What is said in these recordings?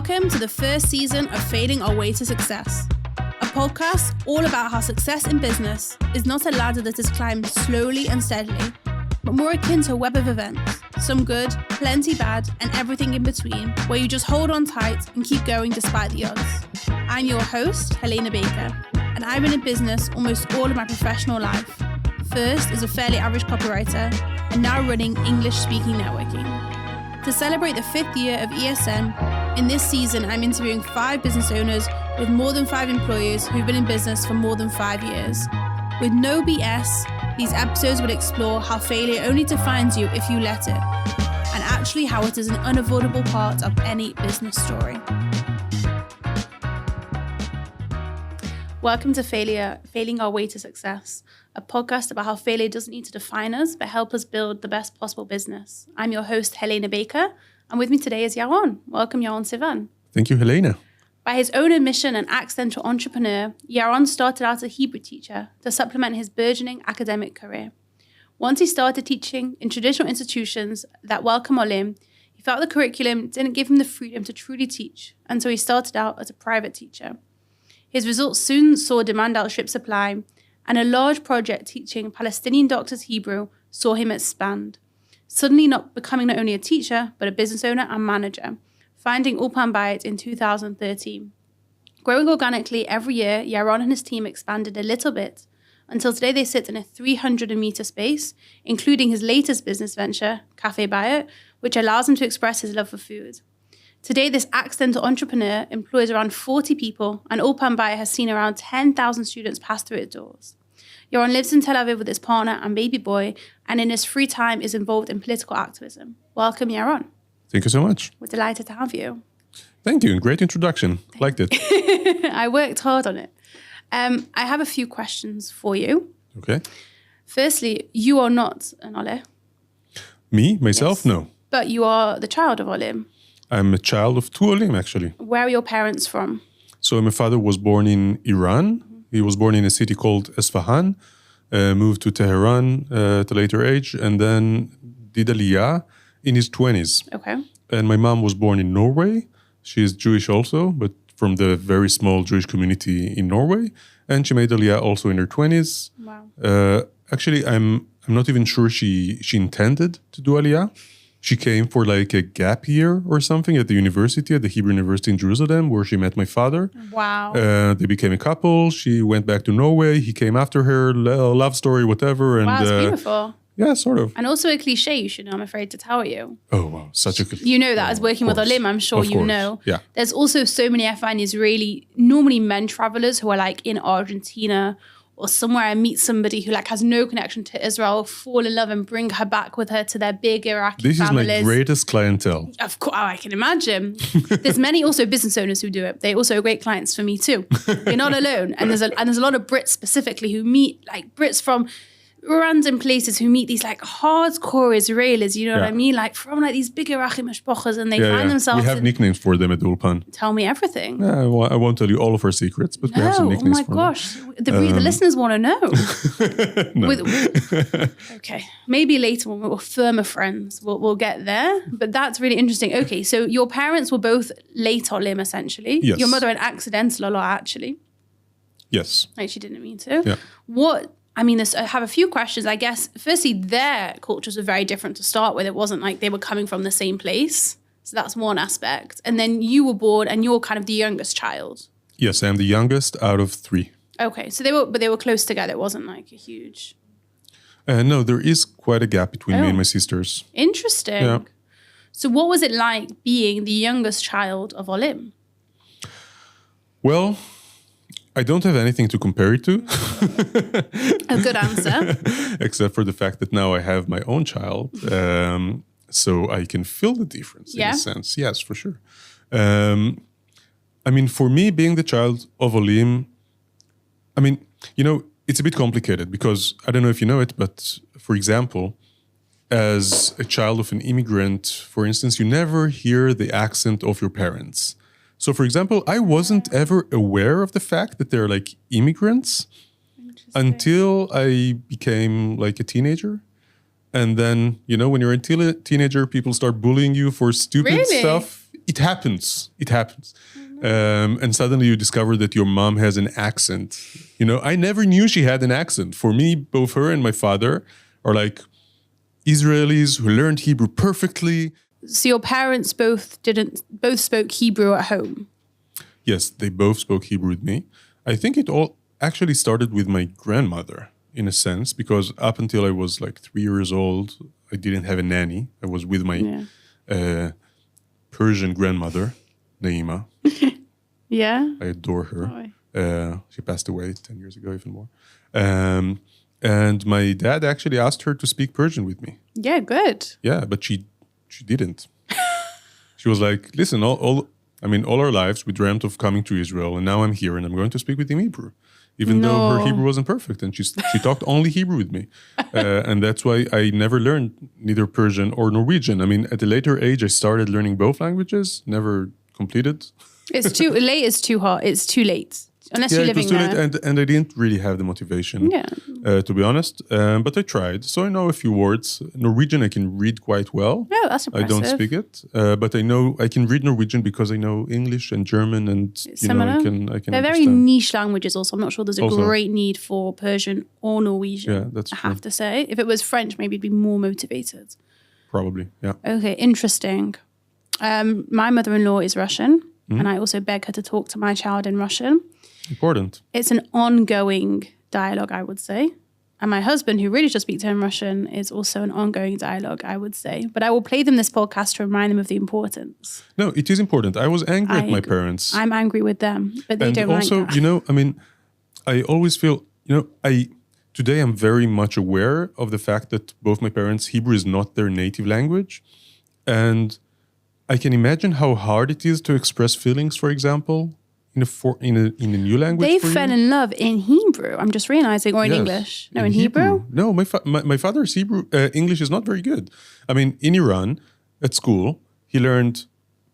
Welcome to the first season of Failing Our Way to Success, a podcast all about how success in business is not a ladder that is climbed slowly and steadily, but more akin to a web of events, some good, plenty bad, and everything in between, where you just hold on tight and keep going despite the odds. I'm your host, Helena Baker, and I've been in business almost all of my professional life. First as a fairly average copywriter, and now running English-speaking networking. To celebrate the 5th year of ESN, in this season I'm interviewing 5 business owners with more than 5 employees who've been in business for more than 5 years. With no BS, these episodes will explore how failure only defines you if you let it, and actually how it is an unavoidable part of any business story. Welcome to Failing Our Way to Success, a podcast about how failure doesn't need to define us, but help us build the best possible business. I'm your host, Helena Baker, and with me today is Yaron. Welcome, Yaron Sivan. Thank you, Helena. By his own admission and accidental entrepreneur, Yaron started out as a Hebrew teacher to supplement his burgeoning academic career. Once he started teaching in traditional institutions that welcome Olim, he felt the curriculum didn't give him the freedom to truly teach, and so he started out as a private teacher. His results soon saw demand outstrip supply, and a large project teaching Palestinian doctors Hebrew saw him expand, suddenly becoming not only a teacher, but a business owner and manager, finding Ulpan Bayit in 2013. Growing organically every year, Yaron and his team expanded a little bit, until today they sit in a 300-meter space, including his latest business venture, Café Bayot, which allows him to express his love for food. Today, this accidental entrepreneur employs around 40 people, and Ulpan Bayit has seen around 10,000 students pass through its doors. Yaron lives in Tel Aviv with his partner and baby boy, and in his free time is involved in political activism. Welcome, Yaron. Thank you so much. We're delighted to have you. Thank you. Great introduction. Liked it. I worked hard on it. I have a few questions for you. Okay. Firstly, you are not an Olim. Me? Myself? Yes. No. But you are the child of Olim. I'm a child of 2 Olim, actually. Where are your parents from? So my father was born in Iran. He was born in a city called Esfahan, moved to Tehran at a later age, and then did Aliyah in his 20s. Okay. And my mom was born in Norway. She is Jewish also, but from the very small Jewish community in Norway. And she made Aliyah also in her 20s. Wow. Actually, I'm not even sure she intended to do Aliyah. She came for like a gap year or something at the university, at the Hebrew University in Jerusalem, where she met my father. Wow. They became a couple. She went back to Norway. He came after her, love story, whatever. And, wow, it's beautiful. Yeah, sort of. And also a cliche, you should know, I'm afraid to tell you. Oh, wow. Such a cliche. You know that as working with Olim, I'm sure you know. Yeah. There's also so many, I find, Israeli, normally men travelers who are like in Argentina or somewhere and meet somebody who like has no connection to Israel, fall in love and bring her back with her to their big Iraqi families. This is my greatest clientele. Of course, I can imagine. There's many also business owners who do it. They're also great clients for me too. You're not alone. And there's a lot of Brits specifically who meet like Brits from random places who meet these like hardcore Israelis, you know what I mean? Like from like these big Iraqi mashpochas, and they find themselves. We have nicknames for them at Ulpan. Tell me everything. I won't tell you all of our secrets, but we have some nicknames for them. Oh my gosh. The listeners want to know. No. Okay. Maybe later when we're firmer friends, we'll get there. But that's really interesting. Okay, so your parents were both late Olim essentially. Yes. Your mother an accidental Olim actually. Yes. Like she didn't mean to. Yeah. I have a few questions. I guess, firstly, their cultures were very different to start with. It wasn't like they were coming from the same place. So that's one aspect. And then you were born and you're kind of the youngest child. Yes, I'm the youngest out of 3. Okay. So they were close together. It wasn't like a huge... No, there is quite a gap between me and my sisters. Interesting. Yeah. So what was it like being the youngest child of Olim? Well, I don't have anything to compare it to. A good answer. Except for the fact that now I have my own child. So I can feel the difference in a sense. Yes, for sure. For me, being the child of Olim, it's a bit complicated because I don't know if you know it, but for example, as a child of an immigrant, for instance, you never hear the accent of your parents. So, for example, I wasn't ever aware of the fact that they're like immigrants until I became like a teenager. And then, when you're a teenager, people start bullying you for stupid stuff. it happens. It happens. And suddenly you discover that your mom has an accent. I never knew she had an accent. For me, both her and my father are like Israelis who learned Hebrew perfectly. So your parents both spoke Hebrew at home? Yes, they both spoke Hebrew with me. I think it all actually started with my grandmother, in a sense, because up until I was like 3 years old, I didn't have a nanny. I was with my Persian grandmother, Naima. Yeah? I adore her. Oh. She passed away 10 years ago, even more. And my dad actually asked her to speak Persian with me. Yeah, good. Yeah, but she didn't. She was like, listen, all our lives we dreamt of coming to Israel, and now I'm here and I'm going to speak with him Hebrew. Even though her Hebrew wasn't perfect, and she talked only Hebrew with me. And that's why I never learned neither Persian or Norwegian. I mean, at a later age, I started learning both languages, never completed. It's too late, it's too hard, it's too late. Unless you're living there. It was too late, and I didn't really have the motivation, to be honest. But I tried. So I know a few words. Norwegian I can read quite well. Oh, that's impressive. I don't speak it, but I know I can read Norwegian because I know English and German, and I can They're very niche languages also. I'm not sure there's a great need for Persian or Norwegian, yeah, that's true. I have to say. If it was French, maybe it'd be more motivated. Probably, yeah. Okay, interesting. My mother-in-law is Russian, and I also beg her to talk to my child in Russian. Important. It's an ongoing dialogue, I would say. And my husband, who really just speaks to him Russian, is also an ongoing dialogue, I would say. But I will play them this podcast to remind them of the importance. No, it is important. I was angry at my parents. I'm angry with them, but they don't also, like that. I always feel, today I'm very much aware of the fact that both my parents, Hebrew is not their native language. And I can imagine how hard it is to express feelings, for example, in a new language. They fell in love in Hebrew. I'm just realizing, or in English. No, in Hebrew. No, my father's Hebrew English is not very good. I mean, in Iran at school, he learned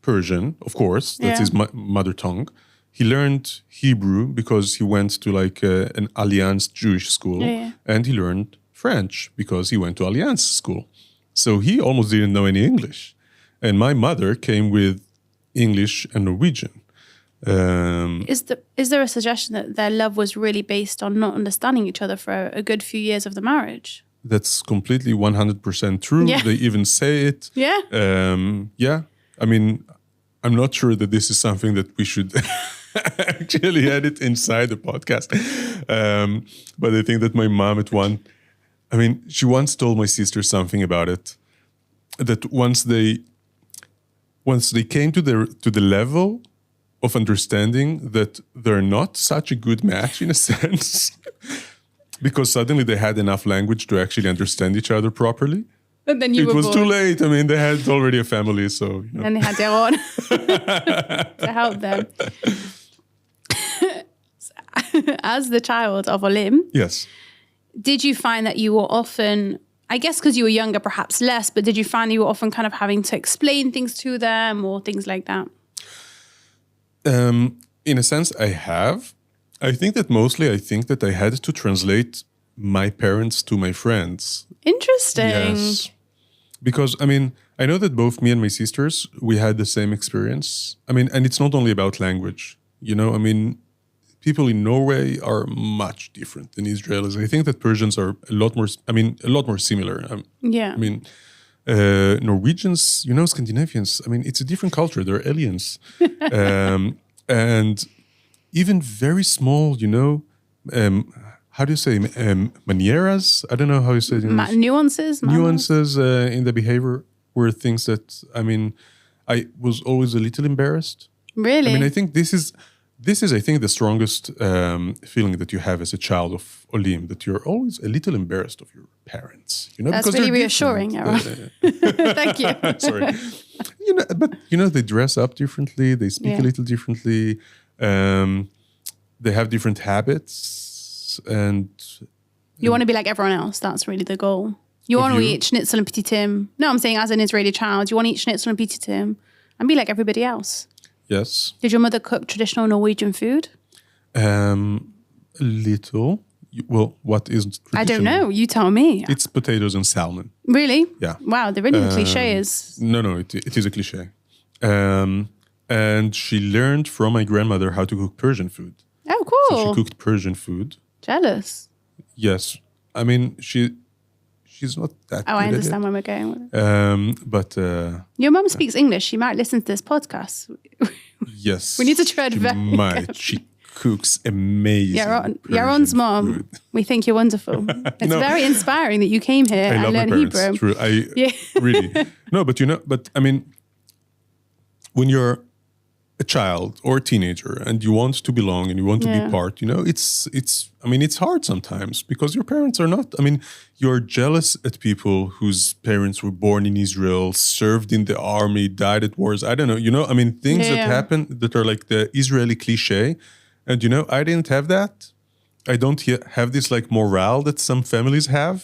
Persian, of course. That's his mother tongue. He learned Hebrew because he went to like an Alliance Jewish school, and he learned French because he went to Alliance school. So he almost didn't know any English. And my mother came with English and Norwegian. Is there a suggestion that their love was really based on not understanding each other for a good few years of the marriage? That's completely 100% true. Yeah. They even say it. Yeah. I mean, I'm not sure that this is something that we should actually edit inside the podcast. But I think that my mom she once told my sister something about it. That once they came to the level of understanding that they're not such a good match in a sense, because suddenly they had enough language to actually understand each other properly. And then it was too late. I mean, they had already a family, so. And they had Yaron to help them. As the child of Olim, yes. Did you find that you were often, I guess because you were younger, perhaps less, but did you find you were often kind of having to explain things to them or things like that? In a sense, I have. I think that I had to translate my parents to my friends. Interesting. Yes. Because, I know that both me and my sisters, we had the same experience. And it's not only about language. People in Norway are much different than Israelis. I think that Persians are a lot more similar. Norwegians, Scandinavians, it's a different culture. They're aliens. And even very small, how do you say, manieras? I don't know how you say it. Nuances? Nuances in the behavior were things that, I was always a little embarrassed. Really? I think this is, I think, the strongest feeling that you have as a child of Olim, that you're always a little embarrassed of your parents. That's really reassuring, Yaron. Thank you. Sorry. But they dress up differently. They speak a little differently. They have different habits, and you want to be like everyone else. That's really the goal. You want to eat schnitzel and petit tim. No, I'm saying as an Israeli child, you want to eat schnitzel and petit tim and be like everybody else. Yes. Did your mother cook traditional Norwegian food? A little. Well, what is traditional? I don't know. You tell me. It's potatoes and salmon. Really? Yeah. Wow, the cliche is... No, it is a cliche. And she learned from my grandmother how to cook Persian food. Oh, So cool. she cooked Persian food. Jealous. Yes. I mean, she's not that Oh, good I understand where we're going with it. at it. But Your mum speaks English. She might listen to this podcast. yes. We need to tread she very might. carefully. She cooks amazing Yaron's Persian mom, food. we think you're wonderful. It's No. very inspiring that you came here I and love my learned parents. Hebrew. True. Yeah. Really. No, but I mean, when you're a child or a teenager and you want to belong and you want to Yeah. be part, it's hard sometimes because your parents are not, you're jealous at people whose parents were born in Israel, served in the army, died at wars. I don't know, things that Yeah. happen that are like the Israeli cliche. And, I didn't have that. I don't have this like morale that some families have.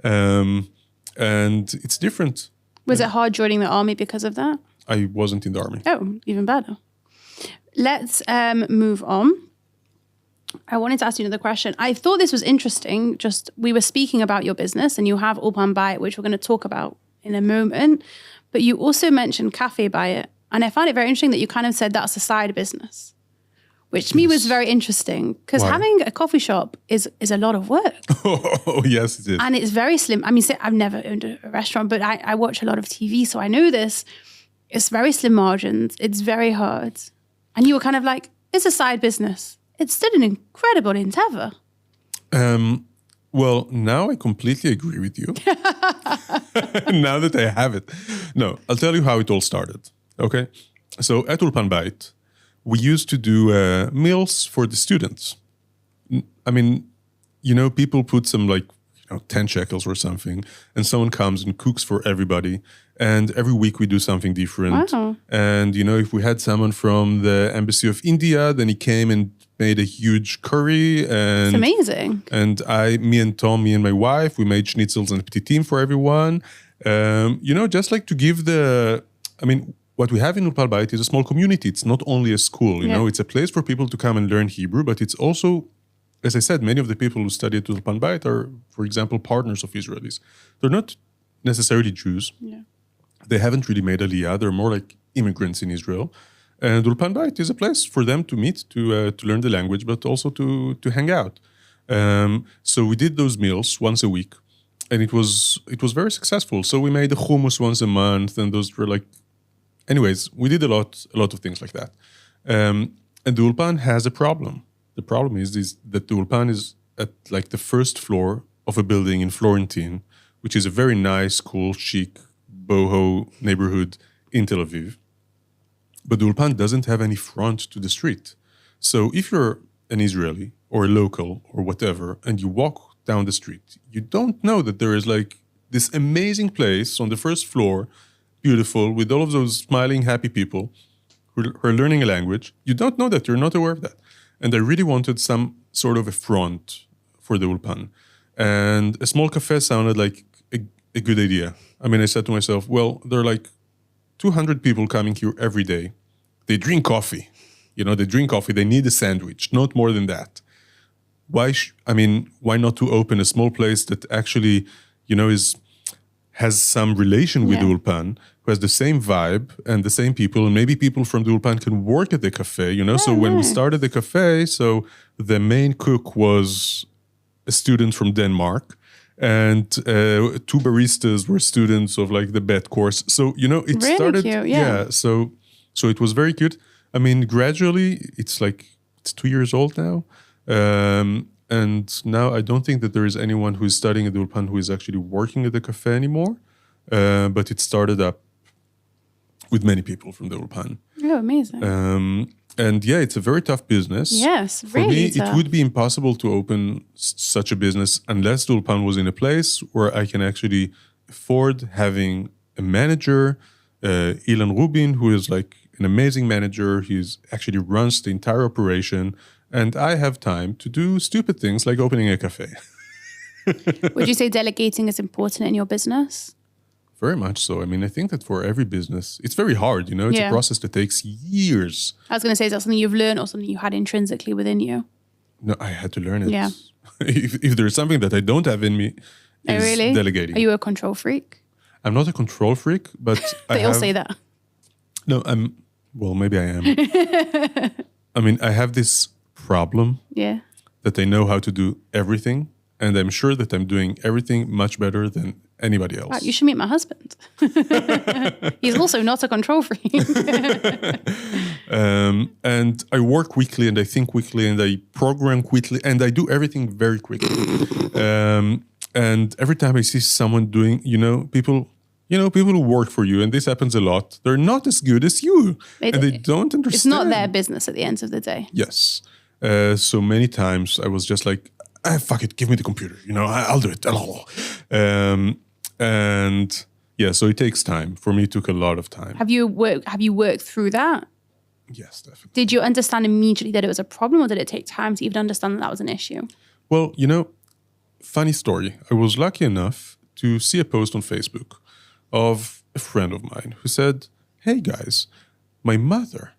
And it's different. Was it hard joining the army because of that? I wasn't in the army. Oh, even better. Let's move on. I wanted to ask you another question. I thought this was interesting. Just we were speaking about your business and you have Ulpan Bayit, which we're going to talk about in a moment. But you also mentioned Café Bayot. And I found it very interesting that you kind of said that's a side business, which to me was very interesting because Why? having a coffee shop is a lot of work. Oh, yes, it is. And it's very slim. I mean, I've never owned a restaurant, but I watch a lot of TV, so I know this. It's very slim margins. It's very hard. And you were kind of like, it's a side business. It's still an incredible endeavor. Well, now I completely agree with you. Now that I have it. No, I'll tell you how it all started. Okay? So at Ulpan Bayit, we used to do meals for the students. People put some 10 shekels or something, and someone comes and cooks for everybody. And every week we do something different. Wow. And, if we had someone from the Embassy of India, then he came and made a huge curry. It's And amazing. and me and my wife, we made schnitzels and petitim for everyone. Just like to give what we have in Ulpan Bayit is a small community. It's not only a school, Yeah. it's a place for people to come and learn Hebrew, but it's also, as I said, many of the people who study at Ulpan Bayit are, for example, partners of Israelis. They're not necessarily Jews. Yeah. They haven't really made Aliyah. They're more like immigrants in Israel. And Ulpan Bayit is a place for them to meet, to learn the language, but also to hang out. So we did those meals once a week, and it was very successful. So we made the hummus once a month, and those were anyways, we did a lot of things like that. And the Ulpan has a problem. The problem is that the Ulpan is at the first floor of a building in Florentine, which is a very nice, cool, chic, boho neighborhood in Tel Aviv. But the Ulpan doesn't have any front to the street. So if you're an Israeli or a local or whatever, and you walk down the street, you don't know that there is this amazing place on the first floor, beautiful, with all of those smiling, happy people who are learning a language. You don't know that. You're not aware of that. And I really wanted some sort of a front for the Ulpan. And a small cafe sounded like a good idea. I said to myself, well, there are 200 people coming here every day. They drink coffee. They drink coffee. They need a sandwich, not more than that. Why not to open a small place that actually, has some relation with the Ulpan, who has the same vibe and the same people, and maybe people from the Ulpan can work at the cafe, So when we started the cafe, so the main cook was a student from Denmark, and 2 baristas were students of the BET course. So, it Really started. cute, yeah. So it was very cute. Gradually, it's 2 years old now. And now I don't think that there is anyone who is studying at the Ulpan who is actually working at the cafe anymore. But it started up with many people from the Ulpan. Oh, amazing. And yeah, it's a very tough business. Yes, For really me, tough. it would be impossible to open such a business unless the Ulpan was in a place where I can actually afford having a manager, Ilan Rubin, who is an amazing manager. He actually runs the entire operation. And I have time to do stupid things like opening a cafe. Would you say delegating is important in your business? Very much so. I think that for every business, it's very hard, It's Yeah. a process that takes years. I was going to say, is that something you've learned or something you had intrinsically within you? No, I had to learn it. Yeah. if there's something that I don't have in me, Oh, is really? delegating. Are you a control freak? I'm not a control freak, but They all say that. No, well, maybe I am. I mean, I have this problem Yeah. that I know how to do everything, and I'm sure that I'm doing everything much better than anybody else. Wow, you should meet my husband. He's also not a control freak. And I work quickly, and I think quickly, and I program quickly, and I do everything very quickly. And every time I see someone doing, people who work for you, and this happens a lot, they're not as good as you. They don't understand. It's not their business at the end of the day. Yes. So many times I was just like, fuck it, give me the computer. I'll do it. And yeah, so it takes time. For me, it took a lot of time. Have you worked through that? Yes, definitely. Did you understand immediately that it was a problem, or did it take time to even understand that was an issue? Well, funny story. I was lucky enough to see a post on Facebook of a friend of mine who said, hey guys, my mother,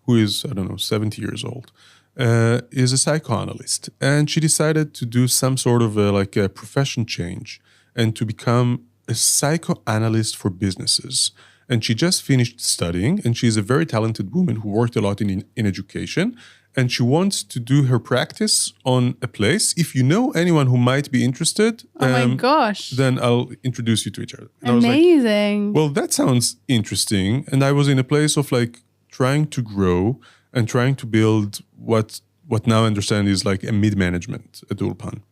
who is, 70 years old, is a psychoanalyst. And she decided to do some sort of a profession change and to become a psychoanalyst for businesses. And she just finished studying, and she's a very talented woman who worked a lot in education. And she wants to do her practice on a place. If you know anyone who might be interested, oh my gosh, then I'll introduce you to each other. And amazing. I was like, well, that sounds interesting. And I was in a place of trying to grow and trying to build what now I understand is like a mid-management at Ulpan.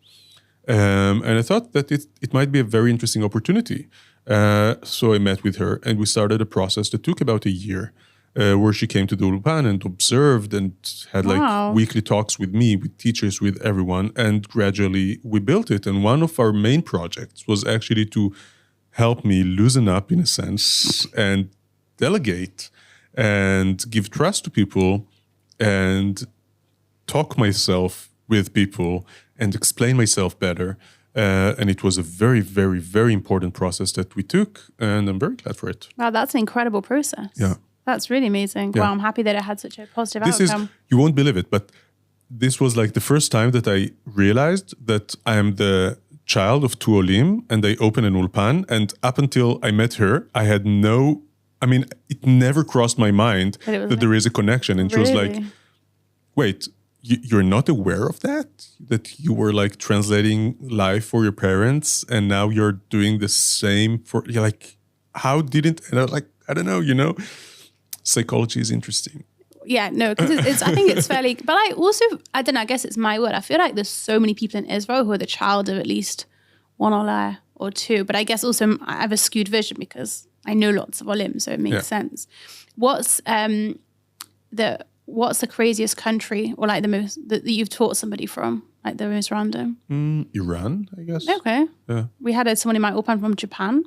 And I thought that it might be a very interesting opportunity. So I met with her, and we started a process that took about a year. Where she came to the Ulpan and observed and had weekly talks with me, with teachers, with everyone. And gradually we built it. And one of our main projects was actually to help me loosen up in a sense and delegate and give trust to people and talk myself with people and explain myself better. And it was a very, very, very important process that we took. And I'm very glad for it. Wow, that's an incredible process. Yeah. That's really amazing. Yeah. Wow, I'm happy that it had such a positive outcome. You won't believe it, but this was like the first time that I realized that I am the child of two Olim, and they opened an Ulpan. And up until I met her, I had it never crossed my mind that there is a connection. And she was like, wait, you're not aware of that? That you were like translating life for your parents, and now you're doing the same you're like, how didn't, and I was like, I don't know, Psychology is interesting. Yeah, no, because I think it's fairly, but I don't know, I guess it's my word. I feel like there's so many people in Israel who are the child of at least one Olah or two, but I guess also I have a skewed vision because I know lots of Olim, so it makes sense. What's the craziest country, or like the most that you've taught somebody from, like the most random? Iran, I guess. Okay. Yeah. We had someone in my Ulpan from Japan.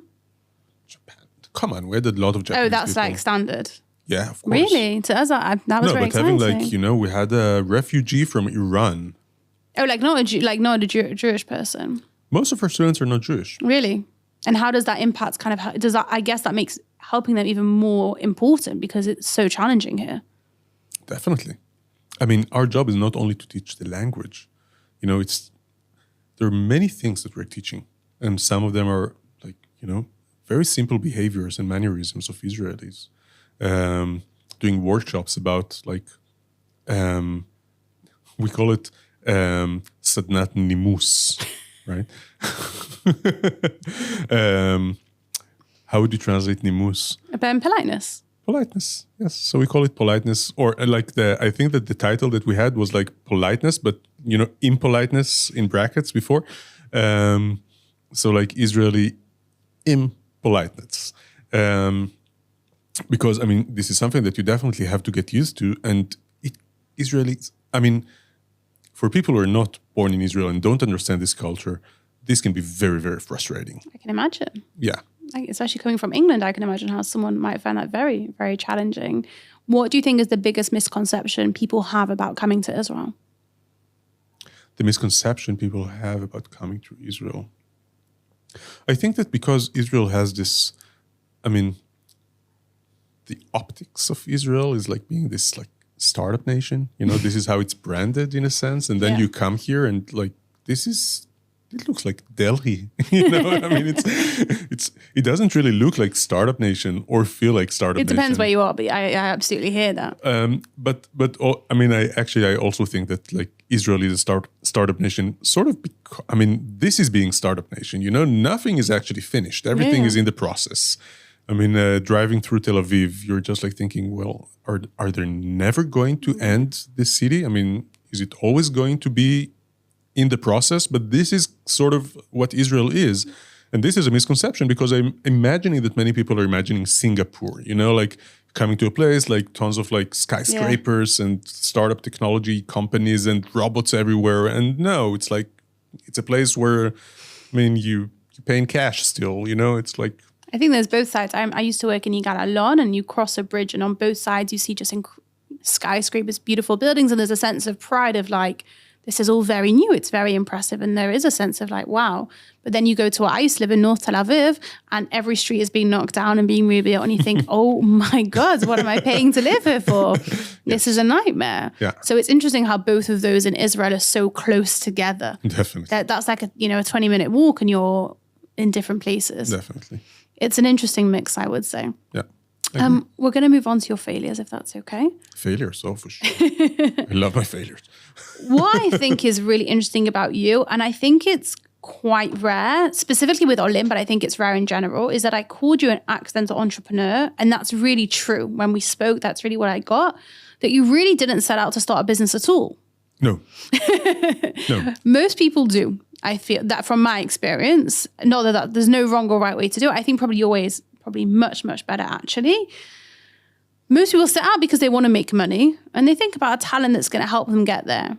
Japan. Come on, we had a lot of Japanese that's people. Like standard. Yeah, of course. Really? To us, that was very exciting. Having we had a refugee from Iran. Oh, not a Jewish person. Most of our students are not Jewish. Really? And how does that impact I guess that makes helping them even more important because it's so challenging here. Definitely. I mean, our job is not only to teach the language. There are many things that we're teaching. And some of them are very simple behaviors and mannerisms of Israelis. Doing workshops about we call it Sadnat Nimus, right? How would you translate Nimus? About politeness. Politeness, yes. So we call it politeness, or I think that the title that we had was like politeness, but impoliteness in brackets before. So like Israeli impoliteness. Because, this is something that you definitely have to get used to. And Israelis, for people who are not born in Israel and don't understand this culture, this can be very, very frustrating. I can imagine. Yeah. Especially coming from England, I can imagine how someone might find that very, very challenging. What do you think is the biggest misconception people have about coming to Israel? The misconception people have about coming to Israel. I think that because Israel has this, the optics of Israel is like being this like startup nation. This is how it's branded in a sense. And then you come here and like, this is it looks like Delhi. I mean, it doesn't really look like Startup Nation or feel like Startup Nation. It depends where you are, but I absolutely hear that. I mean, I also think that like Israel is a startup nation, sort of. This is being Startup Nation. Nothing is actually finished. Everything is in the process. I mean, driving through Tel Aviv, you're just like thinking, well, are they never going to end this city? I mean, is it always going to be in the process? But this is sort of what Israel is. And this is a misconception because I'm imagining that many people are imagining Singapore, like coming to a place like tons of like skyscrapers and startup technology companies and robots everywhere. And no, it's a place where, you pay in cash still, it's like. I think there's both sides. I used to work in Yigal Allon, and you cross a bridge, and on both sides you see just skyscrapers, beautiful buildings, and there's a sense of pride of like, this is all very new. It's very impressive, and there is a sense of like, wow. But then you go to where I used to live in North Tel Aviv, and every street is being knocked down and being rebuilt, and you think, oh my God, what am I paying to live here for? This is a nightmare. Yeah. So it's interesting how both of those in Israel are so close together. Definitely. That's like a 20-minute walk, and you're in different places. Definitely. It's an interesting mix, I would say. Yeah. We're going to move on to your failures, if that's okay. Failures, for sure. I love my failures. What I think is really interesting about you, and I think it's quite rare, specifically with Olim, but I think it's rare in general, is that I called you an accidental entrepreneur. And that's really true. When we spoke, that's really what I got. That you really didn't set out to start a business at all. No. Most people do. I feel that from my experience, not that there's no wrong or right way to do it. I think probably your way is probably much, much better, actually. Most people set out because they want to make money and they think about a talent that's going to help them get there.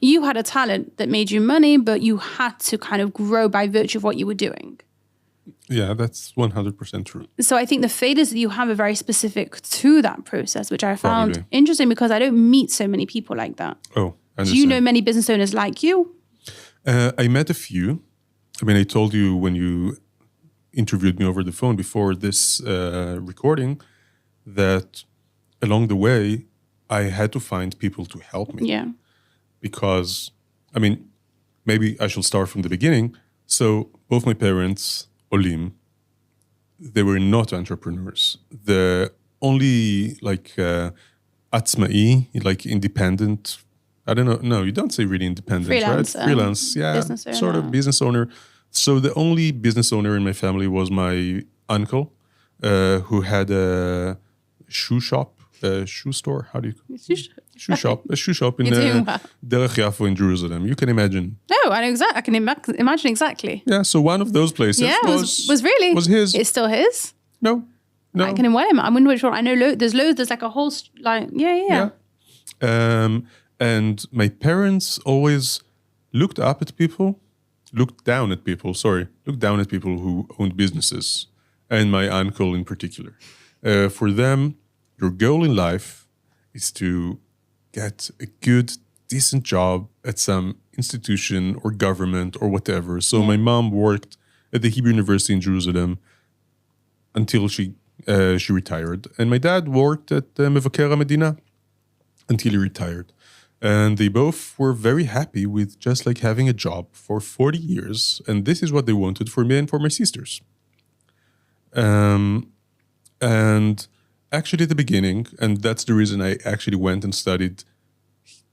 You had a talent that made you money, but you had to kind of grow by virtue of what you were doing. Yeah, that's 100% true. So I think the failures that you have are very specific to that process, which I found interesting because I don't meet so many people like that. Oh, I understand. Do you know many business owners like you? I met a few. I mean, I told you when you interviewed me over the phone before this recording that along the way, I had to find people to help me. Yeah. Because, I mean, maybe I should start from the beginning. So both my parents, Olim, they were not entrepreneurs. The only atzma'i, like independent, I don't know. No, you don't say really independent, freelance, right? Freelance, yeah, sort of business owner. So the only business owner in my family was my uncle, who had a shoe shop, a shoe store. How do you? Shoe shop in Derech Yafo in Jerusalem. You can imagine. No, I know exactly. I can imagine exactly. Yeah, so one of those places was his. It's still his? No. I can imagine. I wonder which one. I know there's loads. There's like a whole yeah. And my parents always looked down at people who owned businesses, and my uncle in particular. For them, your goal in life is to get a good, decent job at some institution or government or whatever. So my mom worked at the Hebrew University in Jerusalem until she retired. And my dad worked at Mevaker HaMedina until he retired. And they both were very happy with just like having a job for 40 years. And this is what they wanted for me and for my sisters. And actually at the beginning, and that's the reason I actually went and studied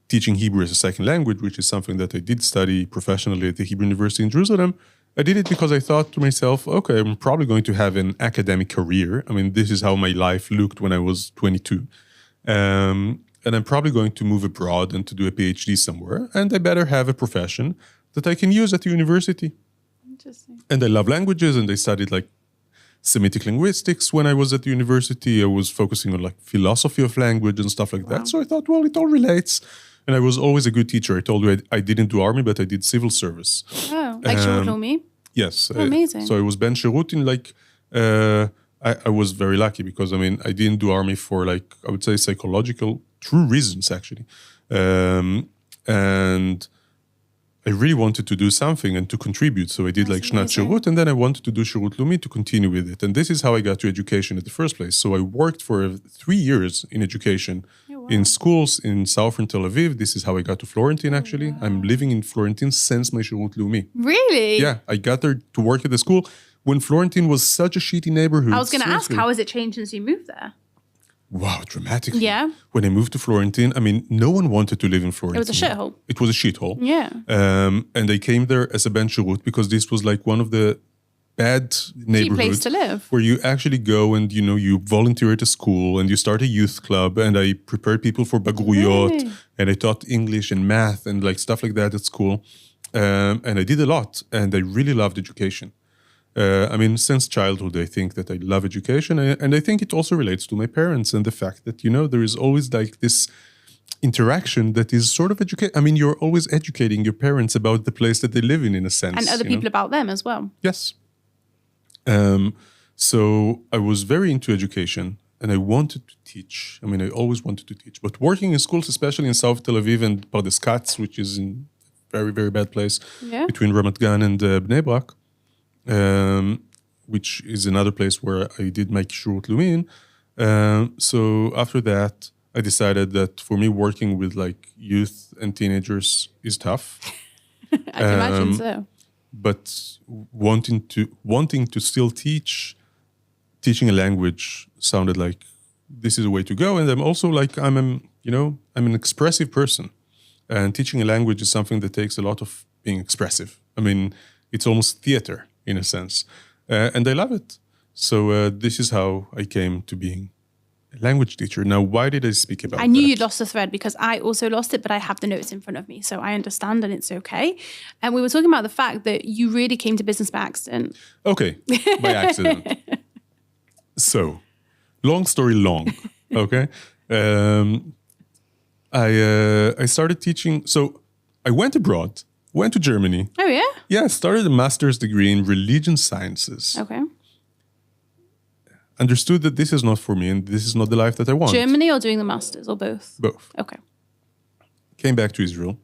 teaching Hebrew as a second language, which is something that I did study professionally at the Hebrew University in Jerusalem. I did it because I thought to myself, okay, I'm probably going to have an academic career. I mean, this is how my life looked when I was 22. And I'm probably going to move abroad and to do a PhD somewhere. And I better have a profession that I can use at the university. Interesting. And I love languages, and I studied like Semitic linguistics when I was at the university. I was focusing on like philosophy of language and stuff like that. So I thought, well, it all relates. And I was always a good teacher. I told you I didn't do army, but I did civil service. Oh, like Shirut Leumi? Yes. Amazing. So I was Ben Shirut in like... I was very lucky because, I mean, I didn't do army for like, I would say psychological, true reasons actually. And I really wanted to do something and to contribute. So I did like Shnat Shirut, and then I wanted to do Shirut Leumi to continue with it. And this is how I got to education in the first place. So I worked for 3 years in education in schools in southern Tel Aviv. This is how I got to Florentine, actually. Wow. I'm living in Florentine since my Shirut Leumi. Really? Yeah, I got there to work at the school when Florentine was such a shitty neighborhood. I was going to ask, Seriously. how has it changed since you moved there? Wow, dramatically. Yeah. When I moved to Florentine, I mean, no one wanted to live in Florentine. It was a shithole. It was a shithole. Yeah. And I came there as a ben shirut because this was like one of the bad Cheap neighborhoods place to live. where you actually go and, you volunteer at a school and you start a youth club, and I prepared people for bagruyot, Really? and I taught English and math and like stuff like that at school. And I did a lot, and I really loved education. I mean, since childhood, I think that I love education, and I think it also relates to my parents and the fact that, there is always like this interaction that is sort of I mean, you're always educating your parents about the place that they live in a sense. And other people about them as well. Yes. So I was very into education, and I wanted to teach. I mean, I always wanted to teach. But working in schools, especially in South Tel Aviv and Pardes Katz, which is in a very, very bad place Yeah. between Ramat Gan and Bnei Brak, which is another place where I did my Shirut Leumi. So after that, I decided that for me, working with like youth and teenagers is tough. I can imagine so. But wanting to still teaching a language sounded like this is a way to go. And I'm also like I'm an expressive person, and teaching a language is something that takes a lot of being expressive. I mean, it's almost theater in a sense, and I love it. So this is how I came to being a language teacher. Now, why did I speak about I knew that? you'd lost the thread because I also lost it, but I have the notes in front of me, so I understand and it's okay. And we were talking about the fact that you really came to business by accident. Okay, by accident. So, long story long. Okay, I started teaching. So I went abroad, went to Germany. Oh, yeah? Yeah, started a master's degree in religion sciences. Okay. Understood that this is not for me and this is not the life that I want. Germany or doing the masters or both? Both. Okay. Came back to Israel.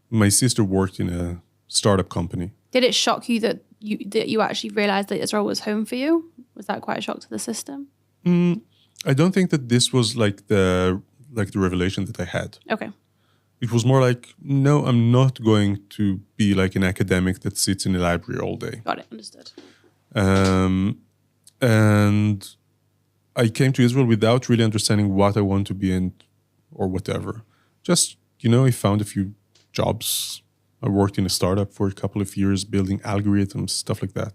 My sister worked in a startup company. Did it shock you that you actually realized that Israel was home for you? Was that quite a shock to the system? I don't think that this was like the revelation that I had. Okay. It was more like, no, I'm not going to be like an academic that sits in a library all day. Got it. Understood. And I came to Israel without really understanding what I want to be in or whatever. Just, I found a few jobs. I worked in a startup for a couple of years, building algorithms, stuff like that.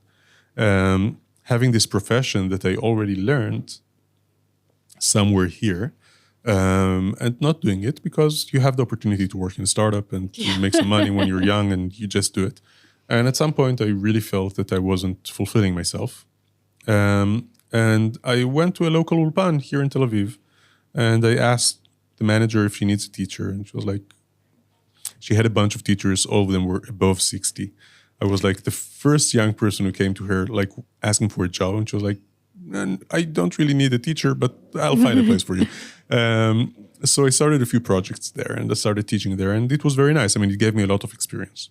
Having this profession that I already learned somewhere here, and not doing it because you have the opportunity to work in a startup and to make some money when you're young and you just do it. And at some point, I really felt that I wasn't fulfilling myself. And I went to a local Ulpan here in Tel Aviv, and I asked the manager if she needs a teacher, and she was like, she had a bunch of teachers, all of them were above 60. I was like the first young person who came to her, like asking for a job, and she was like, I don't really need a teacher, but I'll find a place for you. So I started a few projects there, and I started teaching there, and it was very nice. I mean, it gave me a lot of experience.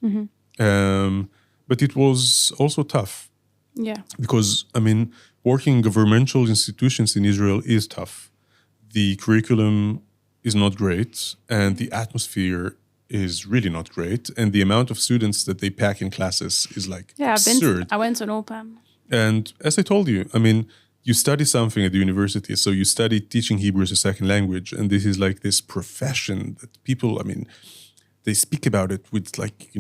But it was also tough. Yeah. Because, I mean, working in governmental institutions in Israel is tough. The curriculum is not great, and the atmosphere is really not great. And the amount of students that they pack in classes is like absurd. I went to an Ulpan. And as I told you, I mean, you study something at the university. So you study teaching Hebrew as a second language. And this is like this profession that people, I mean, they speak about it with like,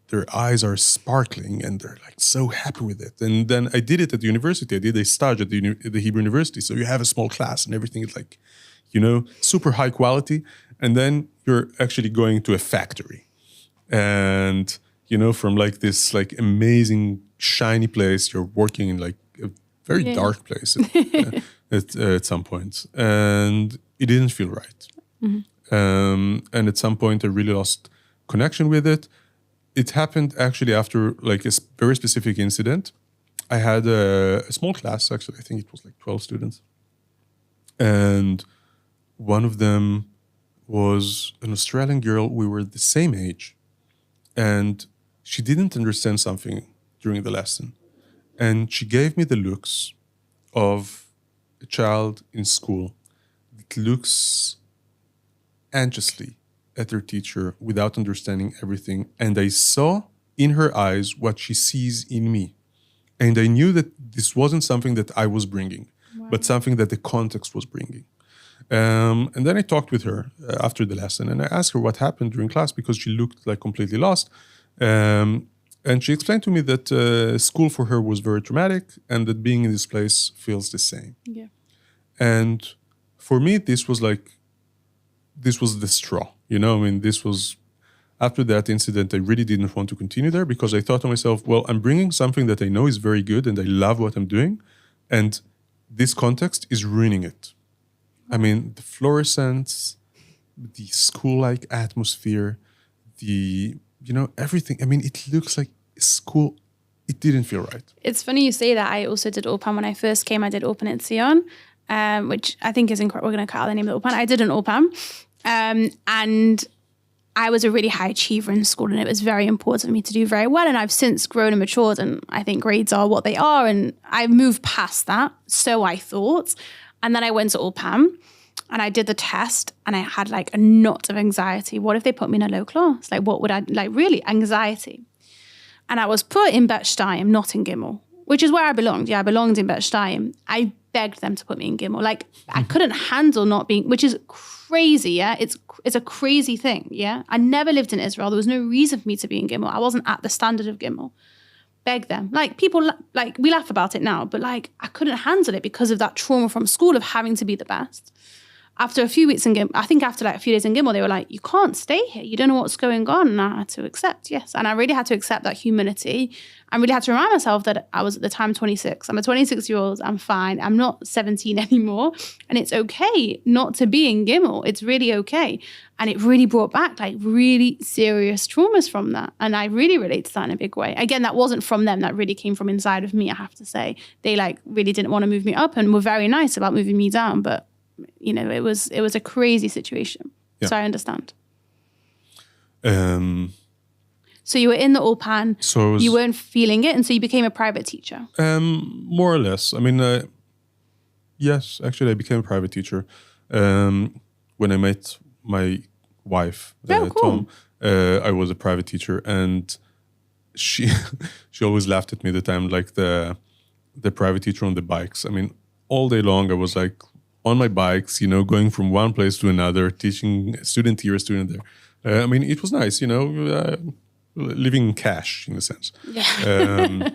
their eyes are sparkling and they're like so happy with it. And then I did it at the university. I did a stage at the Hebrew University. So you have a small class and everything is like, super high quality. And then you're actually going to a factory. And, from like this like amazing shiny place, you're working in like a very dark place at some point. And it didn't feel right. And at some point I really lost connection with it. It happened actually after like a very specific incident. I had a small class, actually. I think it was like 12 students. And one of them was an Australian girl. We were the same age. And she didn't understand something during the lesson. And she gave me the looks of a child in school that looks anxiously at her teacher without understanding everything. And I saw in her eyes what she sees in me. And I knew that this wasn't something that I was bringing, but something that the context was bringing. And then I talked with her after the lesson, and I asked her what happened during class because she looked like completely lost. And she explained to me that school for her was very traumatic and that being in this place feels the same. Yeah. And for me, this was the straw, I mean, this was, after that incident, I really didn't want to continue there because I thought to myself, well, I'm bringing something that I know is very good and I love what I'm doing. And this context is ruining it. I mean, the fluorescence, the school-like atmosphere, everything. I mean, it looks like school. It didn't feel right. It's funny you say that. I also did Ulpan when I first came. I did Ulpan in Sion, which I think is incredible. We're going to cut out the name of the Ulpan. I did an Ulpan, and I was a really high achiever in school, and it was very important for me to do very well. And I've since grown and matured, and I think grades are what they are, and I've moved past that. So I thought. And then I went to Ulpan, and I did the test, and I had like a knot of anxiety. What if they put me in a low class? Like, what would I, like, really anxiety? And I was put in Bet Shtayim, not in Gimel, which is where I belonged. Yeah, I belonged in Bet Shtayim. I begged them to put me in Gimel. Like, I couldn't handle not being, which is crazy, yeah? It's a crazy thing, yeah? I never lived in Israel. There was no reason for me to be in Gimel. I wasn't at the standard of Gimel. Beg them. Like, people, like, we laugh about it now, but like, I couldn't handle it because of that trauma from school of having to be the best. After a few weeks in Gimel, I think after like a few days in Gimel, they were like, you can't stay here. You don't know what's going on. And I had to accept, yes. And I really had to accept that humility. I really had to remind myself that I was at the time 26. I'm a 26-year-old. I'm fine. I'm not 17 anymore. And it's okay not to be in Gimel. It's really okay. And it really brought back like really serious traumas from that. And I really relate to that in a big way. Again, that wasn't from them. That really came from inside of me, I have to say. They like really didn't want to move me up and were very nice about moving me down. But it was a crazy situation. Yeah. So I understand. So you were in the Ulpan, so you weren't feeling it, and so you became a private teacher? More or less. I mean, yes, actually I became a private teacher when I met my wife, cool. Tom. I was a private teacher, and she always laughed at me that I'm like the private teacher on the bikes. I mean, all day long I was like on my bikes, going from one place to another, teaching a student here, a student there. I mean, it was nice, living in cash in a sense. Yeah, I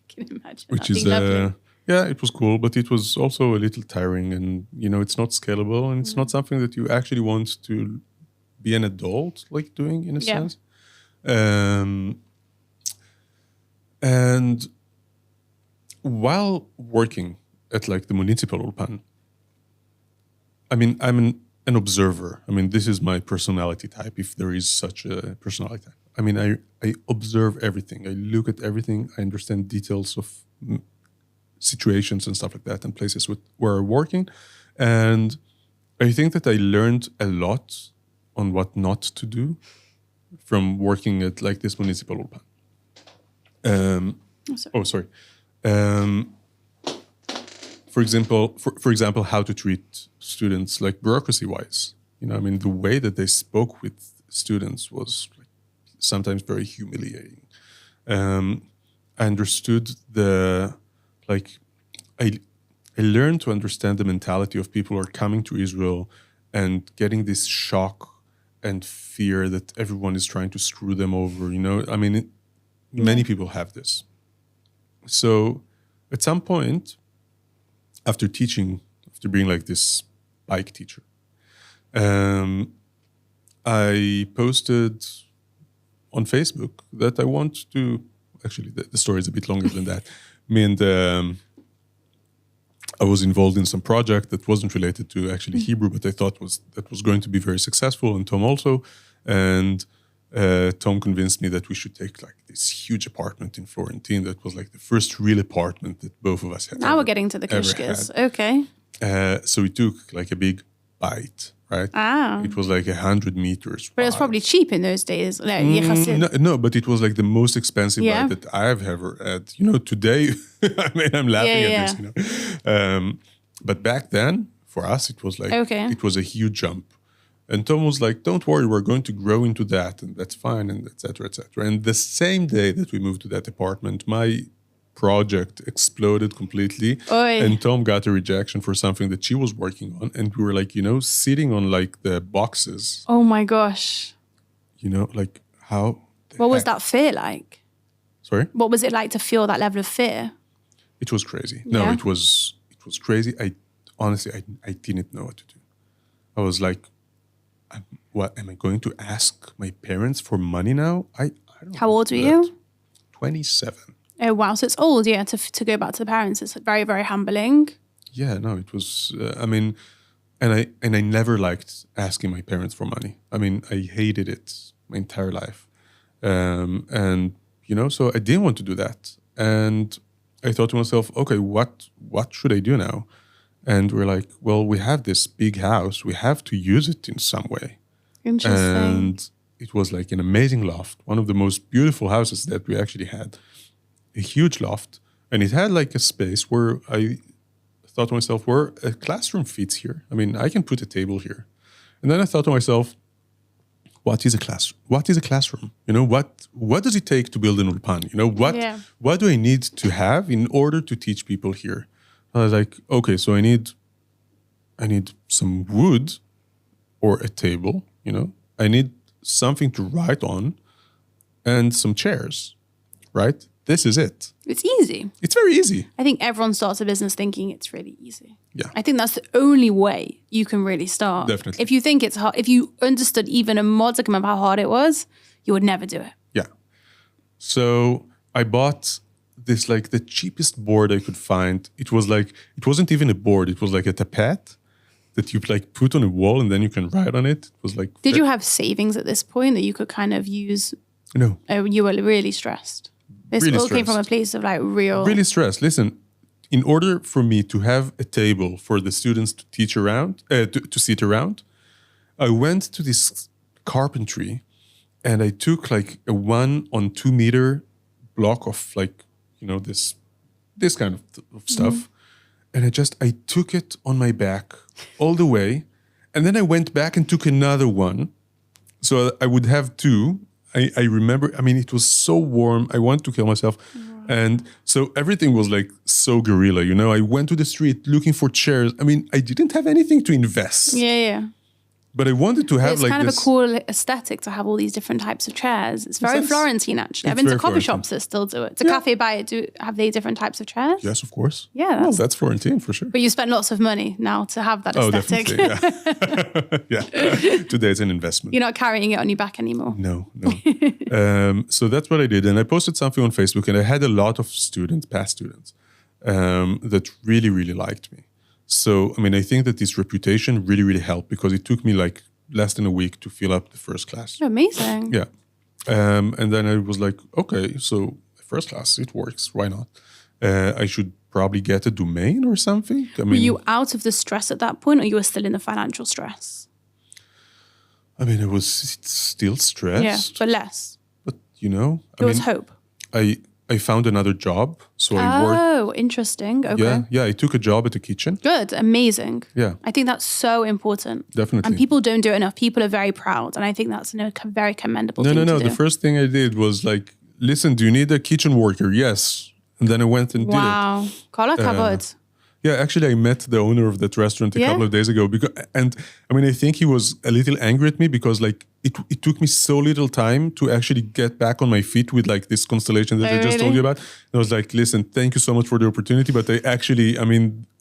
can imagine. Which is, yeah, it was cool, but it was also a little tiring, and it's not scalable, and it's not something that you actually want to be an adult like doing in a sense. And while working at like the municipal Ulpan, I mean, I'm an observer. I mean, this is my personality type, if there is such a personality type. I mean, I observe everything. I look at everything. I understand details of situations and stuff like that and places where I'm working. And I think that I learned a lot on what not to do from working at like this municipal Ulpan. For example, how to treat students like bureaucracy-wise. I mean, the way that they spoke with students was like, sometimes very humiliating. I understood I learned to understand the mentality of people who are coming to Israel and getting this shock and fear that everyone is trying to screw them over. I mean, many people have this. So at some point, after being like this bike teacher, I posted on Facebook that I want to, actually the story is a bit longer than that. Me and I was involved in some project that wasn't related to actually Hebrew, but I thought that was going to be very successful, and Tom also. And Tom convinced me that we should take like this huge apartment in Florentine. That was like the first real apartment that both of us had. Now we're getting to the kishkes. Okay. So we took like a big bite, right? It was like 100 meters. But it was probably cheap in those days. No, but it was like the most expensive bite that I've ever had. Today, I mean, I'm laughing at this, but back then, for us, it was like, it was a huge jump. And Tom was like, don't worry, we're going to grow into that, and that's fine, and et cetera, et cetera. And the same day that we moved to that apartment, my project exploded completely. Oy. And Tom got a rejection for something that she was working on. And we were like, sitting on like the boxes, Oh my gosh. like how... What was that fear like? Sorry? What was it like to feel that level of fear? It was crazy. No, Yeah. it was crazy. Honestly, I didn't know what to do. I was like, what am I going to ask my parents for money now? I don't How know old to were do you? that. 27. Oh, wow. So it's old, yeah, to go back to the parents. It's very, very humbling. Yeah, no, it was. And I never liked asking my parents for money. I hated it my entire life, and so I didn't want to do that. And I thought to myself, okay, what should I do now? And we're like, well, we have this big house. We have to use it in some way. Interesting. And it was like an amazing loft, one of the most beautiful houses that we actually had. A huge loft. And it had like a space where I thought to myself, where a classroom fits here. I can put a table here. And then I thought to myself, what is a classroom? What is a classroom? What does it take to build an Ulpan? What do I need to have in order to teach people here? I was like, okay, so I need some wood or a table, I need something to write on and some chairs, right? This is it. It's easy. It's very easy. I think everyone starts a business thinking it's really easy. Yeah. I think that's the only way you can really start. Definitely. If you think it's hard, if you understood even a modicum of how hard it was, you would never do it. Yeah. So I bought this, like the cheapest board I could find. It wasn't even a board. It was like a tapete that you like put on a wall and then you can write on it. It was like... Did you have savings at this point that you could kind of use? No. You were really stressed. This Really all came from a stressed. place of like real... Really stressed. Listen, in order for me to have a table for the students to teach around, to sit around, I went to this carpentry and I took like a 1 on 2 meter block of like, this kind of stuff. Mm-hmm. And I took it on my back all the way. And then I went back and took another one. So I would have 2. I remember, it was so warm. I wanted to kill myself. Wow. And so everything was like so guerrilla, I went to the street looking for chairs. I didn't have anything to invest. Yeah. But I wanted to have it's like kind this... of a cool aesthetic to have all these different types of chairs. It's very Florentine, actually. I've been to coffee shops that still do it. To Café Bayot, have they different types of chairs? Yes, of course. Yeah. That's Florentine for sure. But you spend lots of money now to have that aesthetic. Definitely, yeah. Today it's an investment. You're not carrying it on your back anymore. No. So that's what I did. And I posted something on Facebook and I had a lot of past students, that really, really liked me. So, I think that this reputation really, really helped because it took me like less than a week to fill up the first class. Oh, amazing. Yeah. And then I was like, okay, so first class, it works. Why not? I should probably get a domain or something. Were you out of the stress at that point or you were still in the financial stress? I was still stressed. Yeah, but less. But, there was hope. I found another job, so I worked. Oh, interesting. Okay. Yeah, I took a job at the kitchen. Good, amazing. Yeah. I think that's so important. Definitely. And people don't do it enough. People are very proud. And I think that's a very commendable thing to do. No. The first thing I did was like, listen, do you need a kitchen worker? Yes. And then I went and did it. Wow. Kol hakavod. Yeah, actually, I met the owner of that restaurant a couple of days ago. I think he was a little angry at me because like it took me so little time to actually get back on my feet with like this constellation that I just told you about. And I was like, listen, thank you so much for the opportunity. But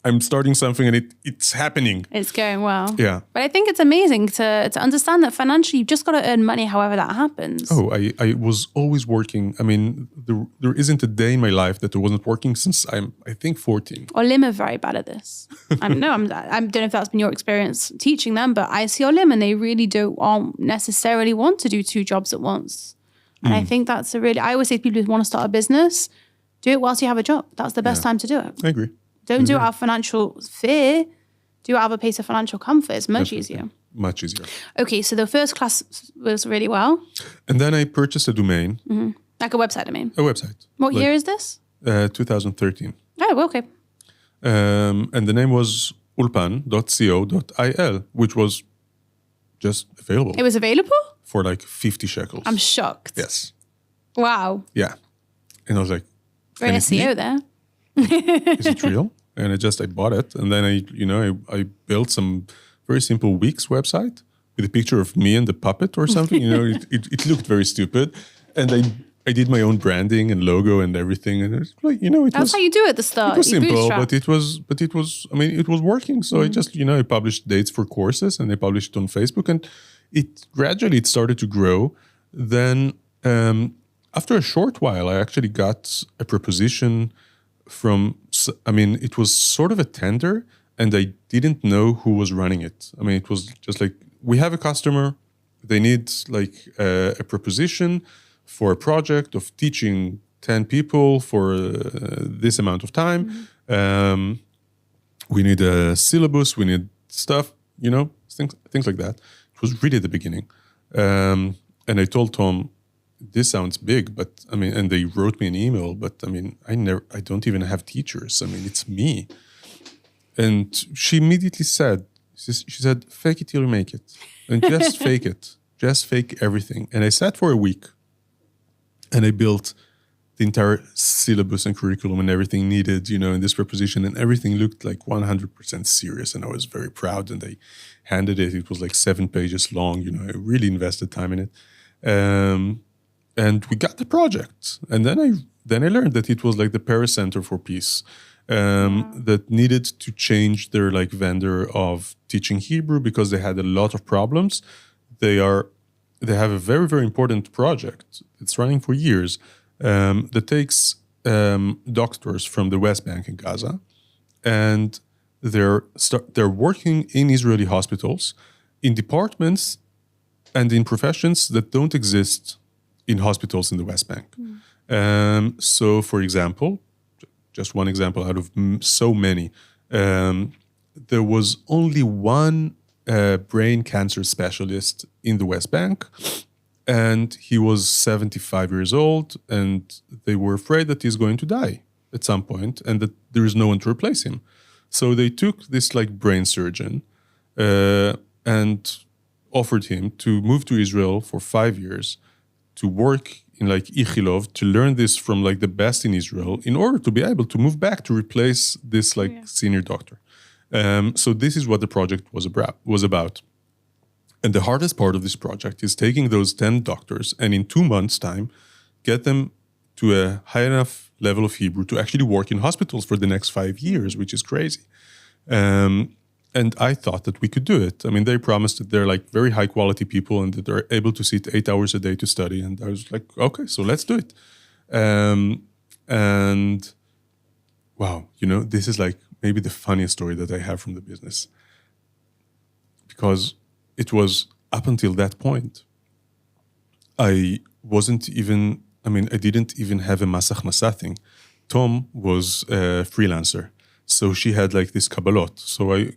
I'm starting something and it's happening. It's going well. Yeah. But I think it's amazing to understand that financially, you've just got to earn money however that happens. Oh, I was always working. There isn't a day in my life that I wasn't working since I think 14. Olim are very bad at this. I don't know if that's been your experience teaching them, but I see Olim and they really aren't necessarily want to do 2 jobs at once. And I think that's I always say to people who want to start a business, do it whilst you have a job. That's the best time to do it. I agree. Don't do it out of financial fear. Do it out of a place of financial comfort. It's much easier. Much easier. Okay, so the first class was really well. And then I purchased a domain. Mm-hmm. Like a website domain? A website. What year is this? 2013. Oh, okay. And the name was ulpan.co.il, which was just available. It was available? For like 50 shekels. I'm shocked. Yes. Wow. Yeah. And I was like, Great SEO there. is it real? And I bought it. And then I built some very simple Wix website with a picture of me and the puppet or something. It looked very stupid. And I did my own branding and logo and everything. And it's like, That's how you do it at the start. It was You simple, bootstrap. but it was, it was working. So I just, I published dates for courses and I published it on Facebook, and it gradually started to grow. Then after a short while, I actually got a proposition from, it was sort of a tender, and I didn't know who was running it. It was just like, we have a customer, they need like a proposition for a project of teaching 10 people for this amount of time. We need a syllabus, we need stuff, things like that. It was really at the beginning. And I told Tom, this sounds big, but and they wrote me an email, but I don't even have teachers. It's me. And she immediately said, she said, fake it till you make it. And just fake it. Just fake everything. And I sat for a week and I built the entire syllabus and curriculum and everything needed, in this proposition, and everything looked like 100% serious. And I was very proud, and I handed it. It was like 7 pages long. I really invested time in it. And we got the project. And then I learned that it was like the Paris Center for Peace that needed to change their like vendor of teaching Hebrew because they had a lot of problems. They have a very, very important project. It's running for years that takes doctors from the West Bank and Gaza, and they're working in Israeli hospitals, in departments and in professions that don't exist in hospitals in the West Bank. So, for example, just one example out of so many, there was only one brain cancer specialist in the West Bank, and he was 75 years old, and they were afraid that he's going to die at some point and that there is no one to replace him. So they took this like brain surgeon and offered him to move to Israel for 5 years to work in like Ichilov, to learn this from like the best in Israel in order to be able to move back to replace this like senior doctor. So this is what the project was about. And the hardest part of this project is taking those 10 doctors and in 2 months' time, get them to a high enough level of Hebrew to actually work in hospitals for the next 5 years, which is crazy. And I thought that we could do it. They promised that they're like very high quality people and that they're able to sit 8 hours a day to study. And I was like, okay, so let's do it. And wow, this is like maybe the funniest story that I have from the business. Because it was up until that point, I didn't even have a Mas הכנסה thing. Tom was a freelancer. So she had like this Kabbalot. So I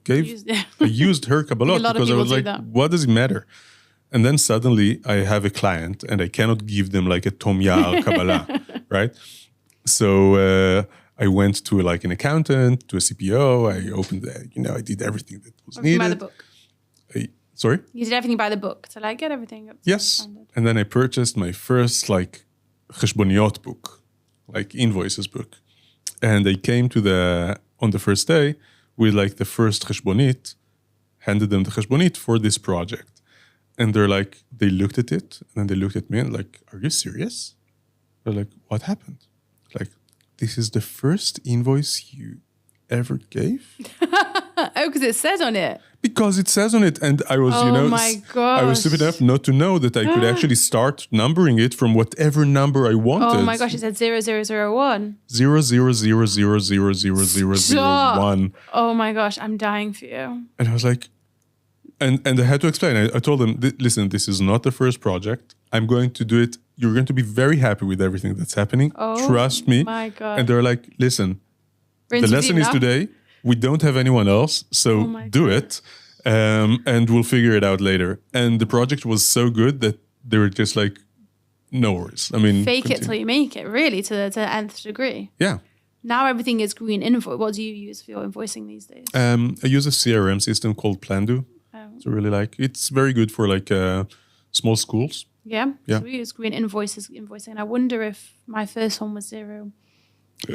used her Kabbalot because I was like, what does it matter? And then suddenly I have a client and I cannot give them like a Tom Yaar Kabbalah, right? So I went to like an accountant, to a CPO. I opened I did everything that was needed. By the book. Sorry? You did everything by the book to like get everything up. Yes. Standard. And then I purchased my first like cheshboniot book, like invoices book. And I came on the first day with like the first cheshbonit, handed them the cheshbonit for this project. And they looked at it and then they looked at me and like, are you serious? They're like, what happened? Like, this is the first invoice you ever gave? Oh, because it says on it. Because it says on it, and I was, my gosh. I was stupid enough not to know that I could actually start numbering it from whatever number I wanted. Oh my gosh, it said 0001. 000000001. Oh my gosh, I'm dying for you. And I was like, and I had to explain. I told them, listen, this is not the first project. I'm going to do it. You're going to be very happy with everything that's happening. Oh, trust me. My God. And they're like, listen, the lesson is today. We don't have anyone else, so do it, and we'll figure it out later. And the project was so good that they were just like, no worries. Fake it till you make it, really, to the nth degree. Yeah. Now everything is green invoice. What do you use for your invoicing these days? I use a CRM system called Plandu. So really like, it's very good for like small schools. Yeah. Yeah. So we use green invoicing. I wonder if my first one was 0.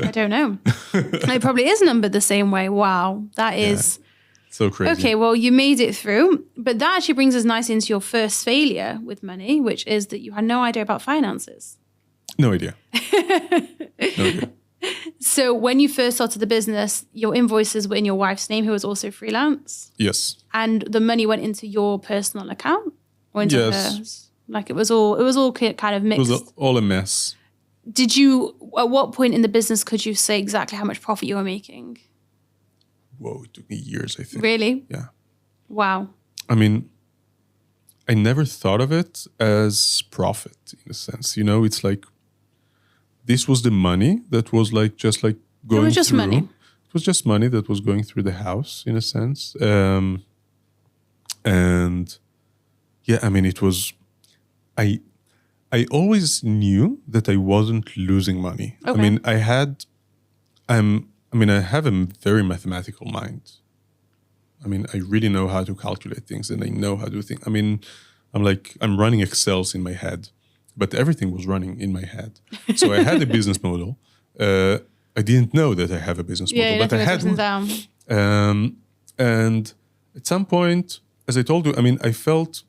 I don't know. It probably is numbered the same way. Wow. That is so crazy. Okay, well, you made it through. But that actually brings us nicely into your first failure with money, which is that you had no idea about finances. No idea. No idea. So when you first started the business, your invoices were in your wife's name, who was also freelance. Yes. And the money went into your personal account or into hers. Like it was all kind of mixed. It was all a mess. Did you, at what point in the business could you say exactly how much profit you were making? Whoa, it took me years, I think. Really? Yeah. Wow. I mean, I never thought of it as profit in a sense. You know, it's like, this was the money that was like, just like going through. It was just money. It was just money that was going through the house in a sense. And yeah, I mean, it was, I always knew that I wasn't losing money. Okay. I mean, I have a very mathematical mind. I mean, I really know how to calculate things and I know how to think. I mean, I'm running Excels in my head, but everything was running in my head. So I had a business model. I didn't know that I have a business model, but I had one. Down. And at some point, as I told you, I mean, I felt,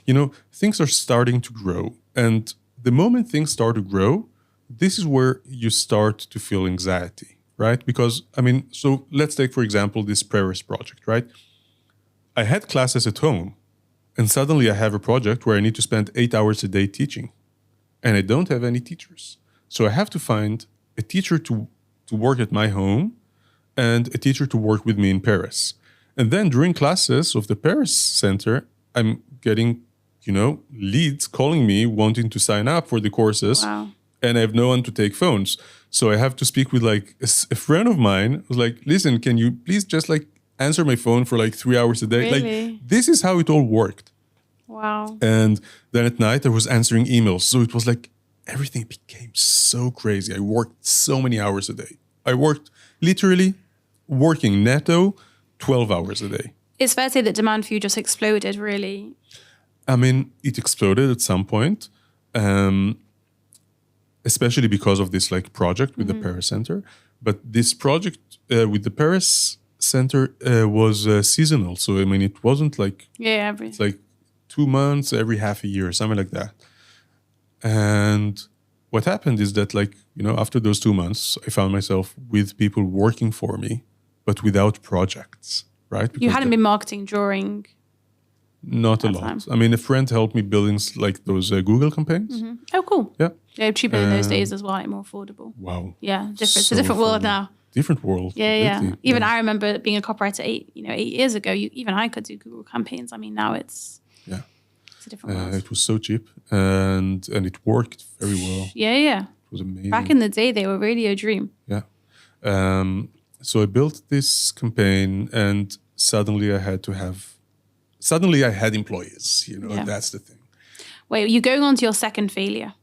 you know, things are starting to grow. And the moment things start to grow, this is where you start to feel anxiety, right? Because, I mean, so let's take, for example, this Paris project, right? I had classes at home, and suddenly I have a project where I need to spend 8 hours a day teaching, and I don't have any teachers. So I have to find a teacher to work at my home and a teacher to work with me in Paris. And then during classes of the Paris Center, I'm getting, you know, leads calling me, wanting to sign up for the courses. Wow. And I have no one to take phones. So I have to speak with like a friend of mine who's like, listen, can you please just like answer my phone for like 3 hours a day? Really? Like, this is how it all worked. Wow. And then at night I was answering emails. So it was like, everything became so crazy. I worked so many hours a day. I worked literally working netto 12 hours a day. It's fair to say that demand for you just exploded, really. I mean, it exploded at some point, especially because of this like project with the Paris Center. But this project with the Paris Center was seasonal. So, I mean, it wasn't like, it's like 2 months, every half a year, something like that. And what happened is that, like, you know, after those 2 months, I found myself with people working for me, but without projects, right? You hadn't been marketing during... Not a lot. time. I mean, a friend helped me building like those Google campaigns. Oh, cool. Yeah. Yeah, cheaper in those days as well, like more affordable. Wow. Yeah, different. It's So a different world affordable. now. Different world. Yeah. completely. Even Yeah. I remember being a copywriter 8 years ago. Even I could do Google campaigns. I mean, now it's a different world. It was so cheap and it worked very well. Yeah. It was amazing. Back in the day, they were really a dream. Yeah. So I built this campaign and suddenly I had employees, you know, Yeah. that's the thing. Wait, you're going on to your second failure.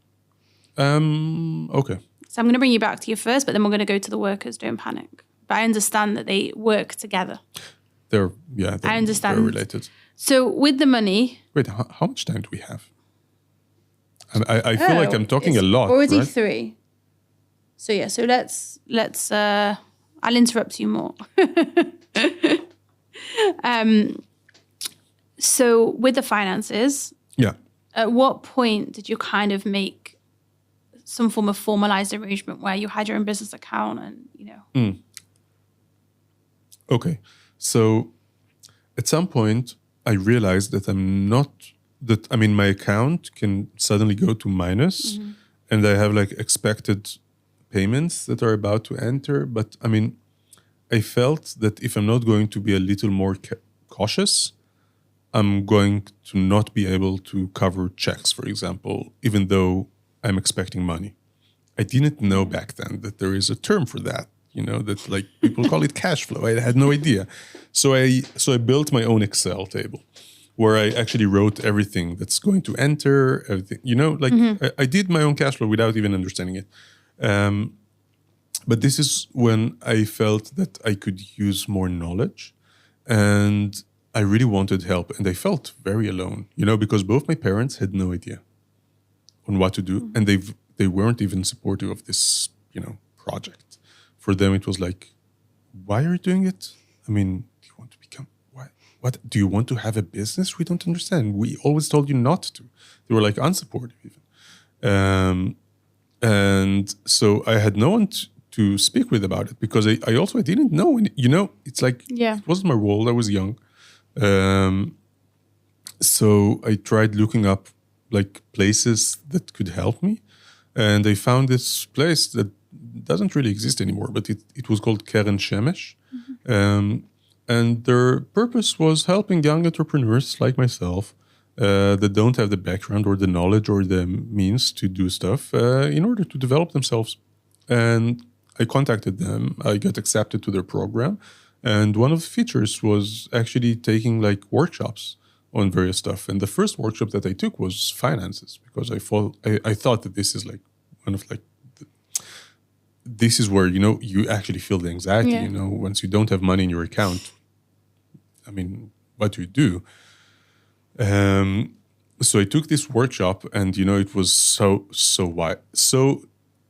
Okay. So I'm going to bring you back to your first, but then we're going to go to the workers. Don't panic. But I understand that they work together. They're I understand. very related. So with the money... Wait, how much time do we have? I feel like I'm talking a lot, already right? 3. So yeah, so let's I'll interrupt you more. So with the finances, Yeah. at what point did you kind of make some form of formalized arrangement where you had your own business account and, you know? Okay. So at some point, I realized that my account can suddenly go to minus and I have like expected payments that are about to enter. But I mean, I felt that if I'm not going to be a little more cautious, I'm going to not be able to cover checks, for example, even though I'm expecting money. I didn't know back then that there is a term for that, you know, that like people call it cash flow. I had no idea. So I built my own Excel table where I actually wrote everything that's going to enter, everything, you know, like I did my own cash flow without even understanding it. But this is when I felt that I could use more knowledge. And I really wanted help, and I felt very alone, because both my parents had no idea on what to do, and they weren't even supportive of this, project. For them, it was like, why are you doing it? I mean, do you want to become what? Do you want to have a business? We don't understand. We always told you not to. They were like unsupportive even. And so I had no one to speak with about it, because I also didn't know. It's like, it wasn't my role. I was young. So I tried looking up like places that could help me. And I found this place that doesn't really exist anymore, but it was called Keren Shemesh. And their purpose was helping young entrepreneurs like myself that don't have the background or the knowledge or the means to do stuff in order to develop themselves. And I contacted them. I got accepted to their program. And one of the features was actually taking like workshops on various stuff. And the first workshop that I took was finances, because I thought that this is like one of like, this is where, you actually feel the anxiety, once you don't have money in your account. I mean, what do you do? So I took this workshop, and, it was so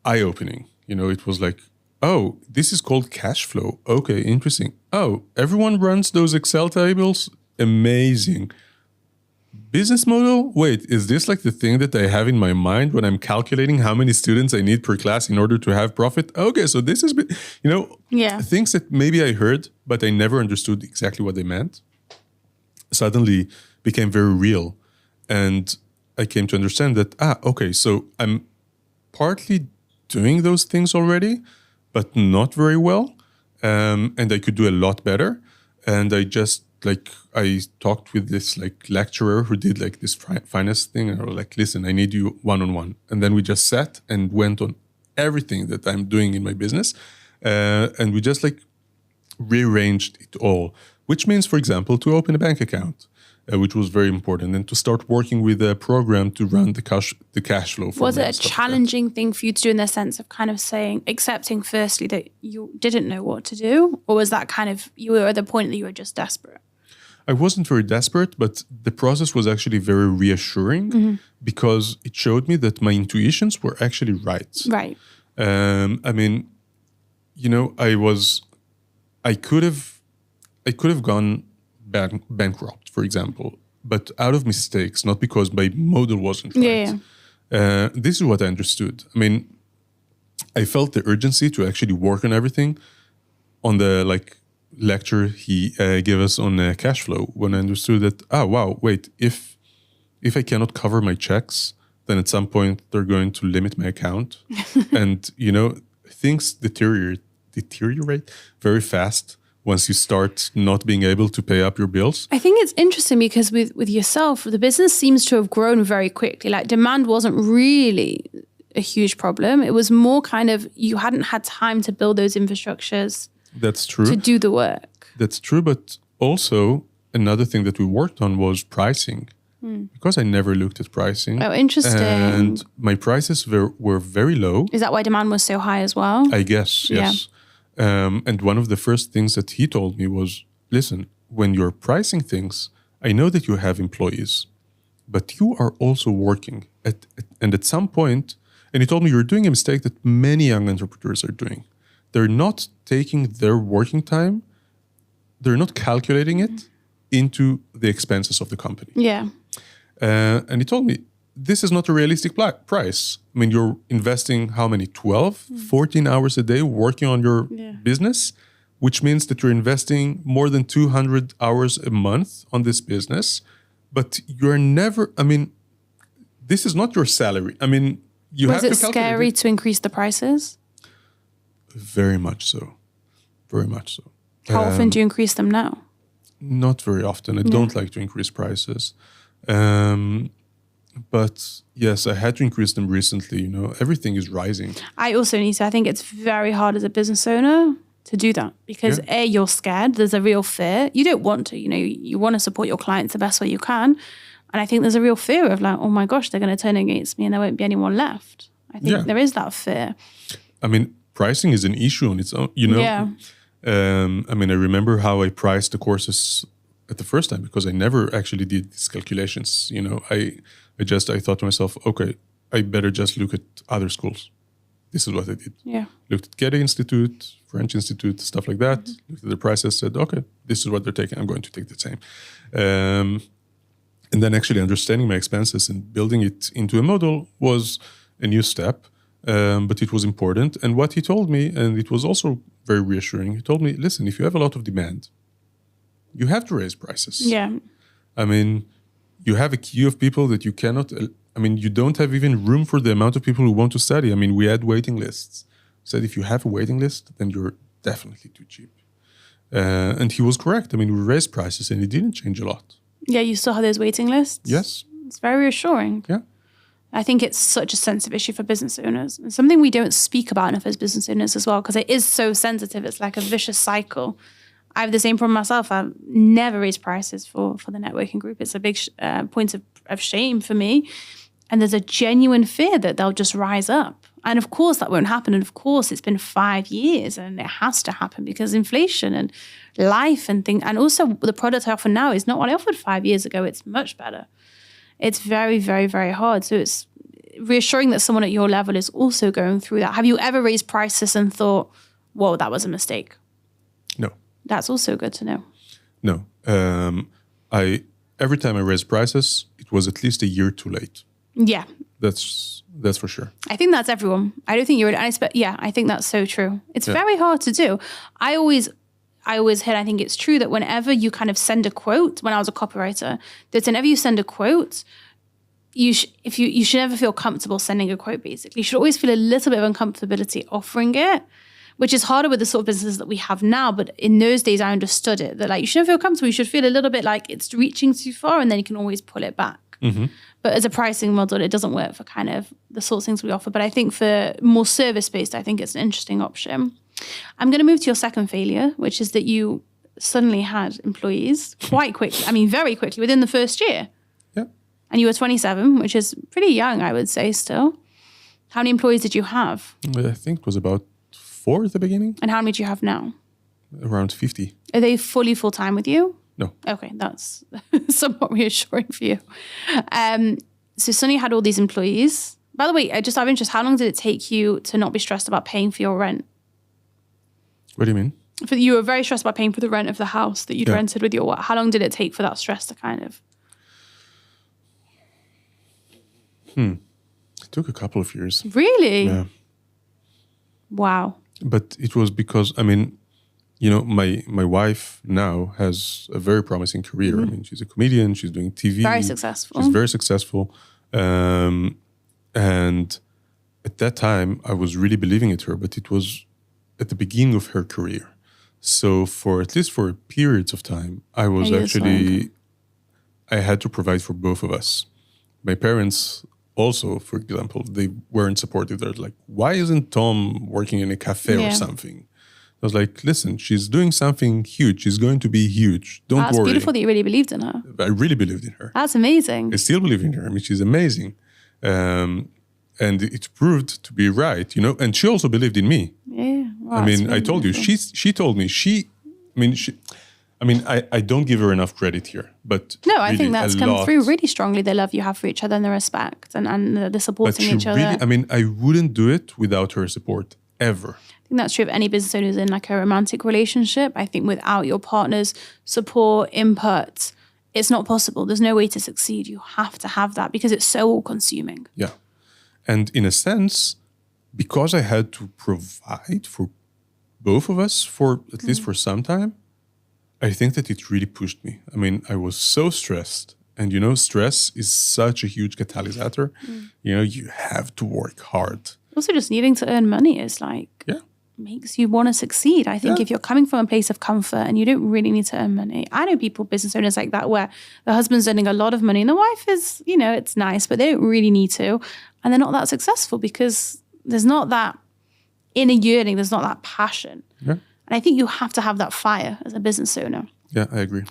eye-opening. It was like, oh, this is called cash flow. Okay, interesting. Oh, everyone runs those Excel tables? Amazing. Business model? Wait, is this like the thing that I have in my mind when I'm calculating how many students I need per class in order to have profit? Okay, so this is, things that maybe I heard, but I never understood exactly what they meant, suddenly became very real. And I came to understand that, okay, so I'm partly doing those things already, but not very well. And I could do a lot better. And I talked with this like lecturer who did like this finance thing. And I was like, listen, I need you one-on-one. And then we just sat and went on everything that I'm doing in my business. And we just like rearranged it all, which means, for example, to open a bank account, which was very important, and to start working with a program to run the cash flow. Was it a challenging thing for you to do, in the sense of kind of accepting firstly that you didn't know what to do? Or was that kind of, you were at the point that you were just desperate? I wasn't very desperate, but the process was actually very reassuring, because it showed me that my intuitions were actually right. Right. I mean, I could have gone bankrupt, for example, but out of mistakes, not because my model wasn't right. This is what I understood. I mean, I felt the urgency to actually work on everything on the lecture he gave us on cash flow, when I understood that, wow, wait, if I cannot cover my checks, then at some point they're going to limit my account. And, things deteriorate very fast once you start not being able to pay up your bills. I think it's interesting because with yourself, the business seems to have grown very quickly. Like, demand wasn't really a huge problem. It was more kind of, you hadn't had time to build those infrastructures. That's true. To do the work. That's true. But also another thing that we worked on was pricing. Because I never looked at pricing. Oh, interesting. And my prices were very low. Is that why demand was so high as well? I guess, yes. And one of the first things that he told me was, listen, when you're pricing things, I know that you have employees, but you are also working. And at some point, and he told me, you're doing a mistake that many young entrepreneurs are doing. They're not taking their working time, they're not calculating it into the expenses of the company. Yeah. And he told me, this is not a realistic price. I mean, you're investing how many, 12, 14 hours a day working on your business, which means that you're investing more than 200 hours a month on this business, but you're never, I mean, this is not your salary. I mean, you have to calculate. Was it scary to increase the prices? Very much so. Very much so. How often do you increase them now? Not very often. I don't like to increase prices. But yes, I had to increase them recently. Everything is rising. I also need to. I think it's very hard as a business owner to do that because A, you're scared. There's a real fear. You don't want to. You want to support your clients the best way you can. And I think there's a real fear of like, oh my gosh, they're going to turn against me and there won't be anyone left. I think there is that fear. I mean, pricing is an issue on its own, I mean, I remember how I priced the courses at the first time because I never actually did these calculations. I thought to myself, okay, I better just look at other schools. This is what I did. Yeah. Looked at Getty Institute, French Institute, stuff like that. Looked at the prices, said, okay, this is what they're taking. I'm going to take the same. And then actually understanding my expenses and building it into a model was a new step, but it was important. And what he told me, and it was also very reassuring, he told me, listen, if you have a lot of demand, you have to raise prices. Yeah. I mean, you have a queue of people that you cannot... you don't have even room for the amount of people who want to study. We had waiting lists. Said if you have a waiting list, then you're definitely too cheap. And he was correct. We raised prices and it didn't change a lot. Yeah, you still have those waiting lists? Yes. It's very reassuring. Yeah. I think it's such a sensitive issue for business owners. It's something we don't speak about enough as business owners as well, because it is so sensitive. It's like a vicious cycle. I have the same problem myself. I've never raised prices for the networking group. It's a big point of shame for me. And there's a genuine fear that they'll just rise up. And of course that won't happen. And of course it's been 5 years and it has to happen because inflation and life and things. And also the product I offer now is not what I offered 5 years ago. It's much better. It's very, very, very hard. So it's reassuring that someone at your level is also going through that. Have you ever raised prices and thought, whoa, that was a mistake? No. That's also good to know. No. Every time I raised prices, it was at least a year too late. Yeah. That's for sure. I think that's everyone. I don't think I think that's so true. It's very hard to do. I always heard, I think it's true that whenever you kind of send a quote, when I was a copywriter, that whenever you send a quote, you should never feel comfortable sending a quote, basically. You should always feel a little bit of uncomfortability offering it, which is harder with the sort of businesses that we have now. But in those days, I understood it, that like you shouldn't feel comfortable. You should feel a little bit like it's reaching too far and then you can always pull it back. Mm-hmm. But as a pricing model, it doesn't work for kind of the sorts of things we offer. But I think for more service-based, I think it's an interesting option. I'm going to move to your second failure, which is that you suddenly had employees quite quickly. Very quickly, within the first year. Yeah. And you were 27, which is pretty young, I would say still. How many employees did you have? I think it was about 4 at the beginning. And how many do you have now? Around 50. Are they fully full-time with you? No. Okay, that's somewhat reassuring for you. So suddenly you had all these employees. By the way, just out of interest, how long did it take you to not be stressed about paying for your rent? What do you mean? You were very stressed about paying for the rent of the house that you'd rented with your... How long did it take for that stress to kind of... It took a couple of years. Really? Yeah. Wow. But it was because, my wife now has a very promising career. Mm-hmm. She's a comedian. She's doing TV. Very successful. She's very successful. And at that time, I was really believing in her, but it was at the beginning of her career. So at least for periods of time, I had to provide for both of us. My parents also, for example, they weren't supportive. They're like, why isn't Tom working in a cafe or something? I was like, listen, she's doing something huge. She's going to be huge. Don't worry. That's beautiful that you really believed in her. I really believed in her. That's amazing. I still believe in her. She's amazing. And it proved to be right, and she also believed in me. Yeah. Wow, I told you, she told me, I don't give her enough credit here, but no, I think that's come through really strongly, the love you have for each other and the respect and the supporting each other. I wouldn't do it without her support, ever. I think that's true of any business owners in like a romantic relationship. I think without your partner's support, input, it's not possible. There's no way to succeed. You have to have that because it's so all-consuming. Yeah. And in a sense, because I had to provide for both of us for at least for some time, I think that it really pushed me. I was so stressed. And, stress is such a huge catalysator. You have to work hard. Also, just needing to earn money is makes you want to succeed. I think if you're coming from a place of comfort and you don't really need to earn money. I know people, business owners like that, where the husband's earning a lot of money and the wife is, it's nice, but they don't really need to. And they're not that successful because there's not that inner yearning, there's not that passion. Yeah. And I think you have to have that fire as a business owner. Yeah, I agree.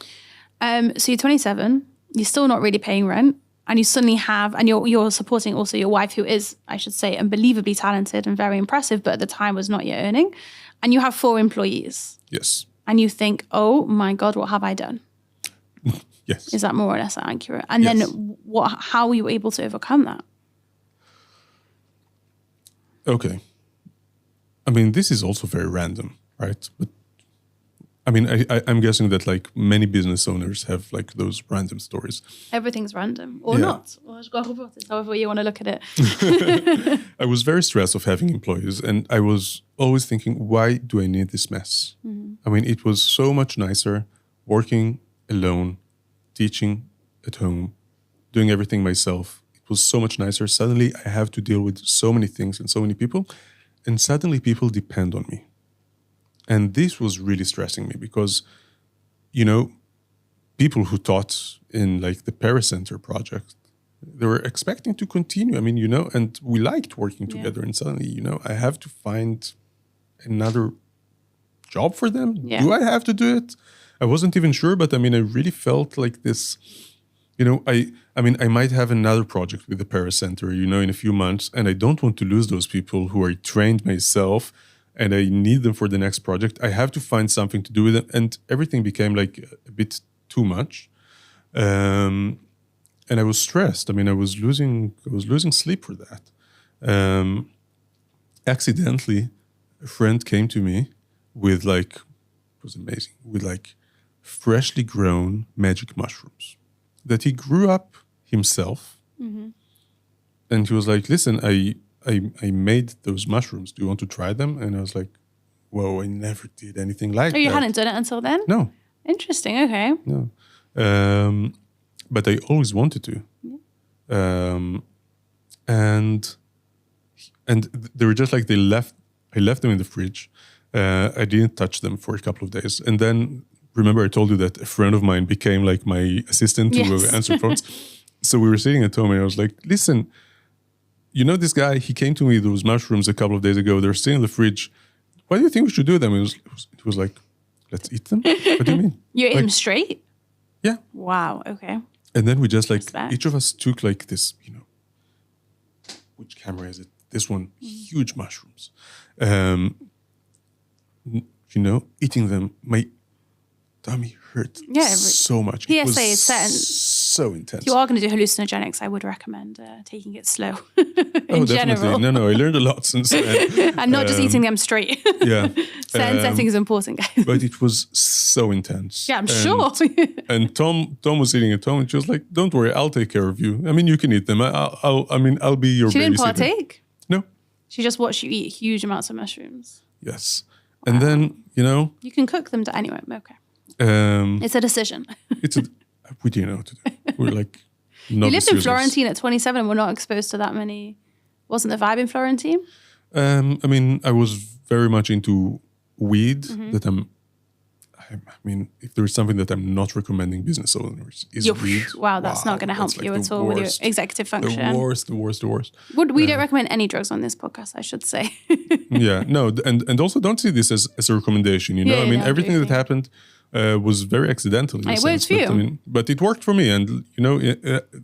So you're 27, you're still not really paying rent, and you suddenly have, and you're supporting also your wife, who is, I should say, unbelievably talented and very impressive, but at the time was not yet earning. And you have 4 employees. Yes. And you think, oh my God, what have I done? Yes. Is that more or less accurate? And Yes. then how were you able to overcome that? Okay. I mean, this is also very random, right? But I mean, I'm guessing that like many business owners have like those random stories. Everything's random or Yeah. not. Or however you want to look at it. I was very stressed of having employees, and I was always thinking, why do I need this mess? I mean, it was so much nicer working alone, teaching at home, doing everything myself. It was so much nicer. Suddenly, I have to deal with so many things and so many people, and suddenly people depend on me. And this was really stressing me because, you know, people who taught in like the Paris Center project, they were expecting to continue. I mean, you know, and we liked working together. And suddenly, you know, I have to find another job for them. Yeah. Do I have to do it? I wasn't even sure, but I mean, I really felt like this, you know, I mean, I might have another project with the Paris Center, you know, in a few months, and I don't want to lose those people who are trained myself, and I need them for the next project. I have to find something to do with them, and everything became like a bit too much, and I was stressed. I mean, I was losing sleep for that. Accidentally, a friend came to me with like, it was amazing, with like freshly grown magic mushrooms that he grew up himself. And he was like, listen, I made those mushrooms. Do you want to try them? And I was like, whoa, I never did anything like that. Oh, you hadn't done it until then? No. Interesting. Okay. No. But I always wanted to. And they were just like, I left them in the fridge. I didn't touch them for a couple of days. And then, remember I told you that a friend of mine became like my assistant to answer phones. So we were sitting at home and I was like, listen, you know this guy, he came to me with those mushrooms a couple of days ago. They're still in the fridge. What do you think we should do with them? It was like, let's eat them? What do you mean? You ate like, them straight? Yeah. Wow. Okay. And then we just like, Respect. each of us took like this, you know, which camera is it? This one, huge mushrooms. You know, eating them, my tummy hurt so much. PSA It was is certain. so intense. If you are going to do hallucinogenics, I would recommend taking it slow Oh, in definitely. general. No, I learned a lot since then. And not just eating them straight. Yeah. Certain setting is important, guys. But it was so intense. Yeah, I'm sure. And Tom was sitting at home and she was like, don't worry, I'll take care of you. I mean, you can eat them. I'll be your babysitter. She didn't partake? No. She just watched you eat huge amounts of mushrooms. Yes. Wow. And then, you know. You can cook them anyway. Okay. It's a decision. We didn't know what to do. We're like, you lived in Florentine at 27 and were not exposed to that many. Wasn't the vibe in Florentine? I mean, I was very much into weed that I mean, if there is something that I'm not recommending business owners is weed. Wow, that's not going to help you at all with your executive function. The worst. We don't recommend any drugs on this podcast, I should say. Yeah, no, and also don't see this as a recommendation, you know? Yeah, I mean, no, everything that happened was very accidental. And it worked for you. But it worked for me. And, you know,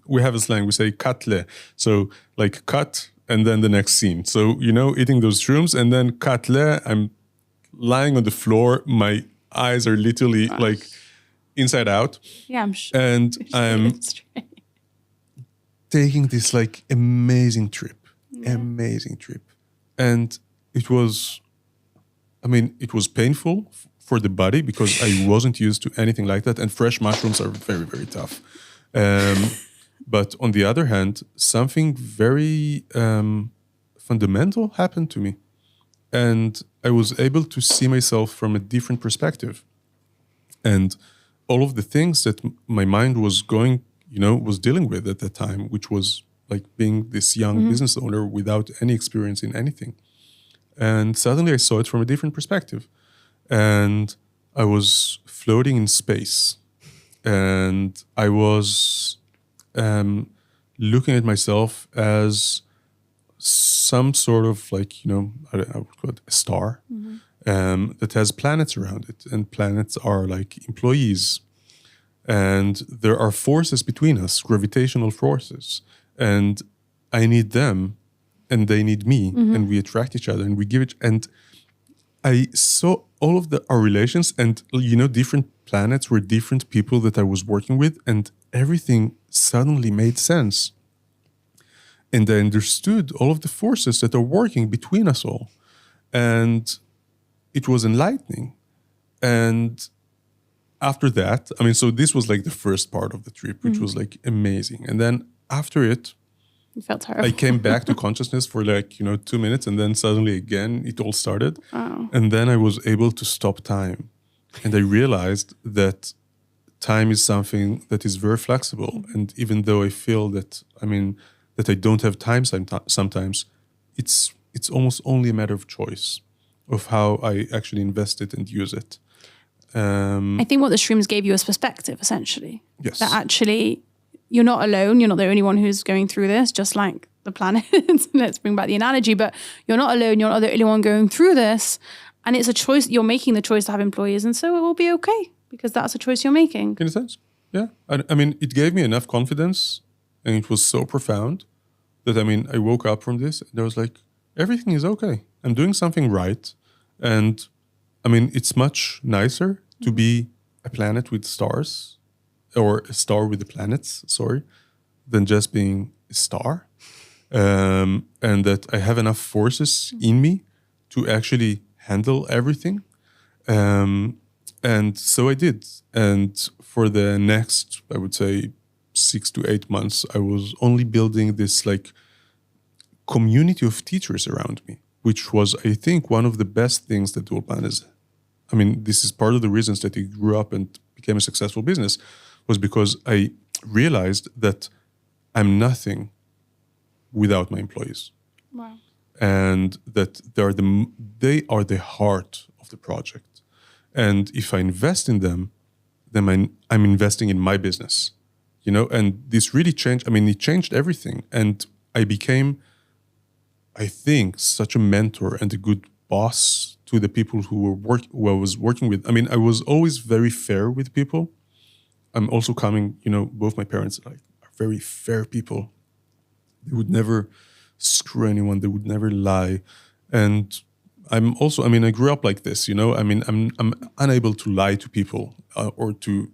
we have a slang, we say katle. So like cut and then the next scene. So, you know, eating those shrooms and then katle, I'm lying on the floor, my eyes are literally like inside out. Yeah, I'm sure. And I'm taking this like amazing trip. And it was painful for the body because I wasn't used to anything like that. And fresh mushrooms are very, very tough. But on the other hand, something very fundamental happened to me. And I was able to see myself from a different perspective. And all of the things that my mind was was dealing with at that time, which was like being this young business owner without any experience in anything. And suddenly I saw it from a different perspective. And I was floating in space. And I was looking at myself as some sort of like, I would call it a star that has planets around it. And planets are like employees. And there are forces between us, gravitational forces. And I need them and they need me. And we attract each other and we give it. And I saw all of our relations and, different planets were different people that I was working with, and everything suddenly made sense. And I understood all of the forces that are working between us all. And it was enlightening. And after that, so this was like the first part of the trip, which was like amazing. And then after it, You felt terrible. I came back to consciousness for 2 minutes, and then suddenly again, it all started. Wow. And then I was able to stop time. And I realized that time is something that is very flexible. And even though I feel that, that I don't have time sometimes, it's almost only a matter of choice of how I actually invest it and use it. I think what the shrooms gave you is perspective, essentially. Yes. That actually, you're not alone. You're not the only one who's going through this, just like the planet. Let's bring back the analogy, but you're not alone. You're not the only one going through this. And it's a choice. You're making the choice to have employees. And so it will be okay because that's a choice you're making. In a sense, yeah. It gave me enough confidence, and it was so profound that, I woke up from this and I was like, everything is okay. I'm doing something right. And, it's much nicer to be a planet with stars, or a star with the planets, than just being a star. And that I have enough forces in me to actually handle everything. And so I did. And for the next, I would say, 6 to 8 months, I was only building this community of teachers around me, which was, I think, one of the best things that Ulpan is. This is part of the reasons that it grew up and became a successful business, was because I realized that I'm nothing without my employees. Wow. And that they are the heart of the project. And if I invest in them, then I'm investing in my business, and this really changed. It changed everything. And I became, I think, such a mentor and a good boss to the people who I was working with. I was always very fair with people. I'm also coming, both my parents are very fair people. They would never screw anyone. They would never lie. And I'm also, I grew up like this, I'm unable to lie to people or to,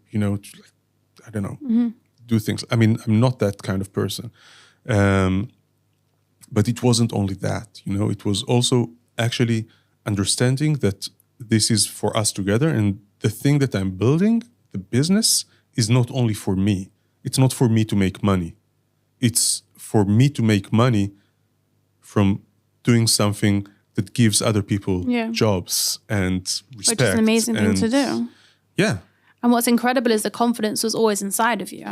I don't know, do things. I'm not that kind of person. But it wasn't only that, it was also actually understanding that this is for us together. And the thing that I'm building, the business, is not only for me. It's not for me to make money. It's for me to make money from doing something that gives other people jobs and respect. Which is an amazing thing to do. Yeah. And what's incredible is the confidence was always inside of you.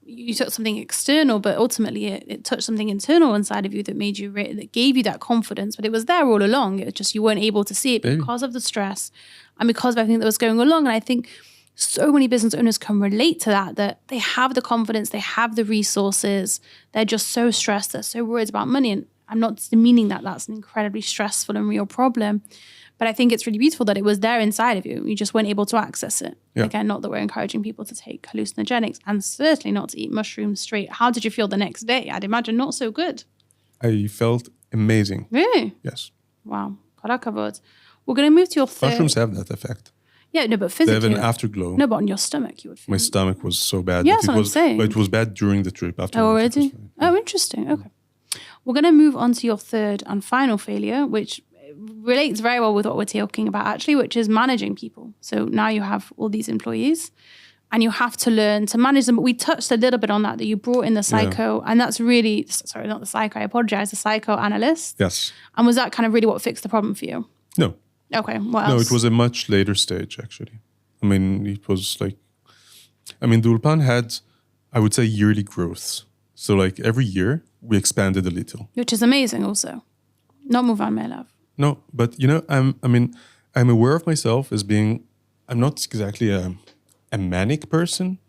You took something external, but ultimately it touched something internal inside of you that made you, that gave you that confidence. But it was there all along. It was just you weren't able to see it because of the stress and because of everything that was going along. And I think so many business owners can relate to that they have the confidence, they have the resources. They're just so stressed. They're so worried about money. And I'm not demeaning that. That's an incredibly stressful and real problem. But I think it's really beautiful that it was there inside of you. You just weren't able to access it. Yeah. Again, not that we're encouraging people to take hallucinogenics and certainly not to eat mushrooms straight. How did you feel the next day? I'd imagine not so good. I felt amazing. Really? Yes. Wow. Karakavod. We're going to move to your third. Mushrooms have that effect. Yeah, no, but physically. They have an afterglow. No, but on your stomach you would feel. My stomach was so bad. Yeah, that's what I'm saying. But it was bad during the trip. After Oh, the trip already? was fine. Oh, interesting. Okay. We're going to move on to your third and final failure, which relates very well with what we're talking about actually, which is managing people. So now you have all these employees and you have to learn to manage them. But we touched a little bit on that you brought in the psycho, and that's really, sorry, not the psycho, I apologize, the psychoanalyst. Yes. And was that kind of really what fixed the problem for you? No. Okay, what else? No, it was a much later stage, actually. It was the Ulpan had, I would say, yearly growth. So every year we expanded a little. Which is amazing also. Not move on, my love. No, but I'm aware of myself as being, I'm not exactly a manic person,